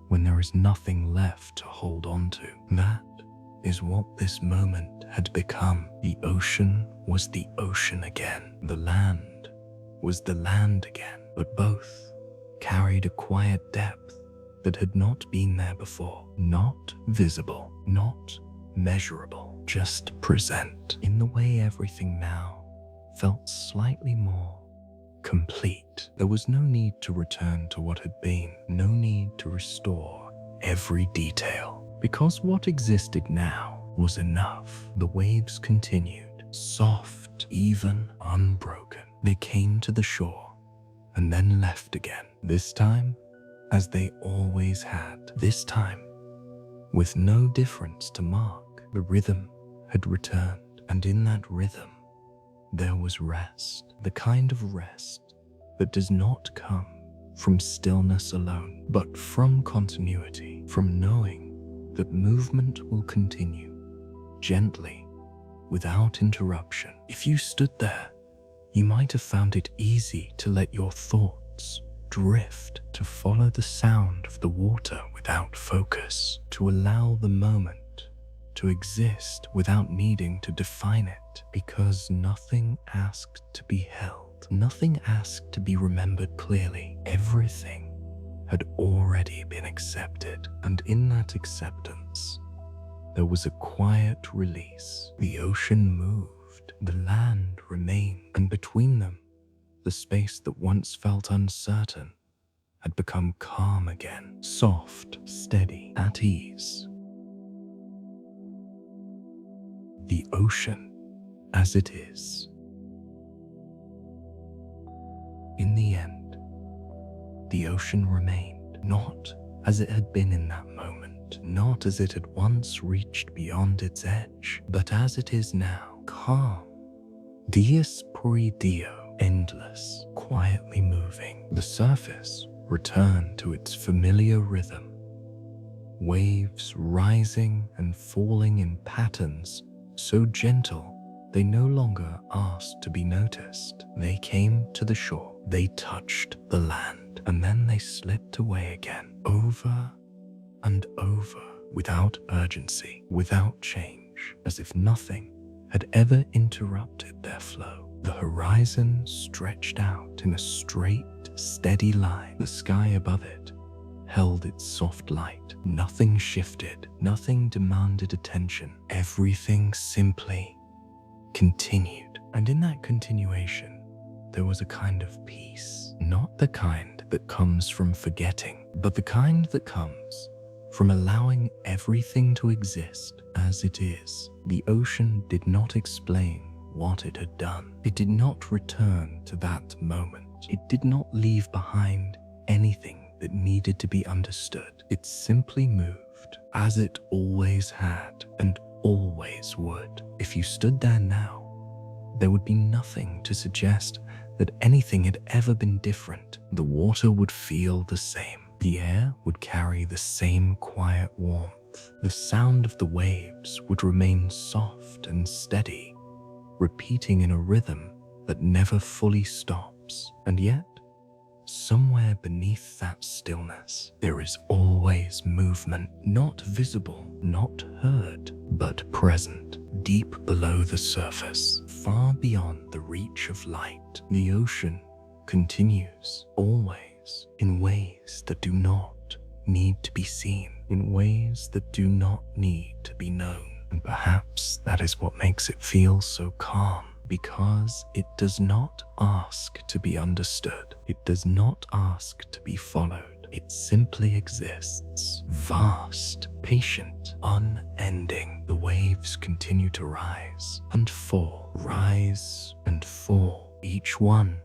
when there is nothing left to hold on to. That is what this moment had become. The ocean was the ocean again. The land was the land again. But both carried a quiet depth that had not been there before. Not visible, not measurable, just present. In the way everything now felt slightly more complete. There was no need to return to what had been, no need to restore every detail, because what existed now was enough. The waves continued, soft, even, unbroken. They came to the shore and then left again, this time as they always had, this time with no difference to mark. The rhythm had returned, and in that rhythm there was rest, the kind of rest that does not come from stillness alone, but from continuity, from knowing that movement will continue gently, without interruption. If you stood there, you might have found it easy to let your thoughts drift, to follow the sound of the water without focus, to allow the moment to exist without needing to define it, because nothing asked to be held, nothing asked to be remembered clearly. Everything had already been accepted, and in that acceptance, there was a quiet release. The ocean moved, the land remained, and between them, the space that once felt uncertain had become calm again, soft, steady, at ease. The ocean as it is. In the end, the ocean remained, not as it had been in that moment, not as it had once reached beyond its edge, but as it is now, calm, Dies puri dio, endless, quietly moving. The surface returned to its familiar rhythm, waves rising and falling in patterns so gentle they no longer asked to be noticed. They came to the shore, they touched the land, and then they slipped away again, over and over, without urgency, without change, as if nothing had ever interrupted their flow. The horizon stretched out in a straight, steady line. The sky above it held its soft light. Nothing shifted, nothing demanded attention. Everything simply continued. And in that continuation, there was a kind of peace. Not the kind that comes from forgetting, but the kind that comes from allowing everything to exist as it is. The ocean did not explain what it had done. It did not return to that moment. It did not leave behind anything that needed to be understood. It simply moved, as it always had and always would. If you stood there now, there would be nothing to suggest that anything had ever been different. The water would feel the same. The air would carry the same quiet warmth. The sound of the waves would remain soft and steady, repeating in a rhythm that never fully stops. And yet, somewhere beneath that stillness, there is always movement, not visible, not heard, but present, deep below the surface, far beyond the reach of light. The ocean continues, always, in ways that do not need to be seen, in ways that do not need to be known. And perhaps that is what makes it feel so calm, because it does not ask to be understood. It does not ask to be followed. It simply exists, vast, patient, unending. The waves continue to rise and fall, each one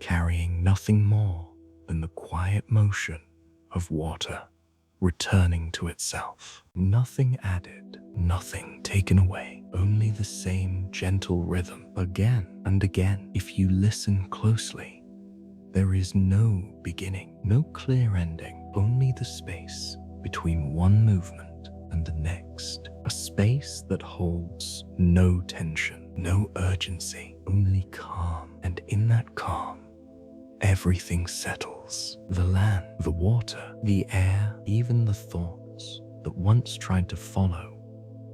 carrying nothing more than the quiet motion of water returning to itself. Nothing added, nothing taken away, only the same gentle rhythm again and again. If you listen closely, there is no beginning, no clear ending, only the space between one movement and the next. A space that holds no tension, no urgency, only calm. And in that calm, everything settles. The land, the water, the air, even the thoughts that once tried to follow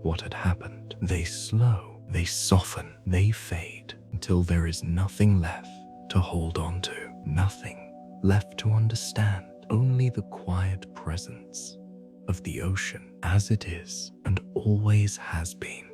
what had happened. They slow, they soften, they fade until there is nothing left to hold on to, nothing left to understand, only the quiet presence of the ocean as it is and always has been.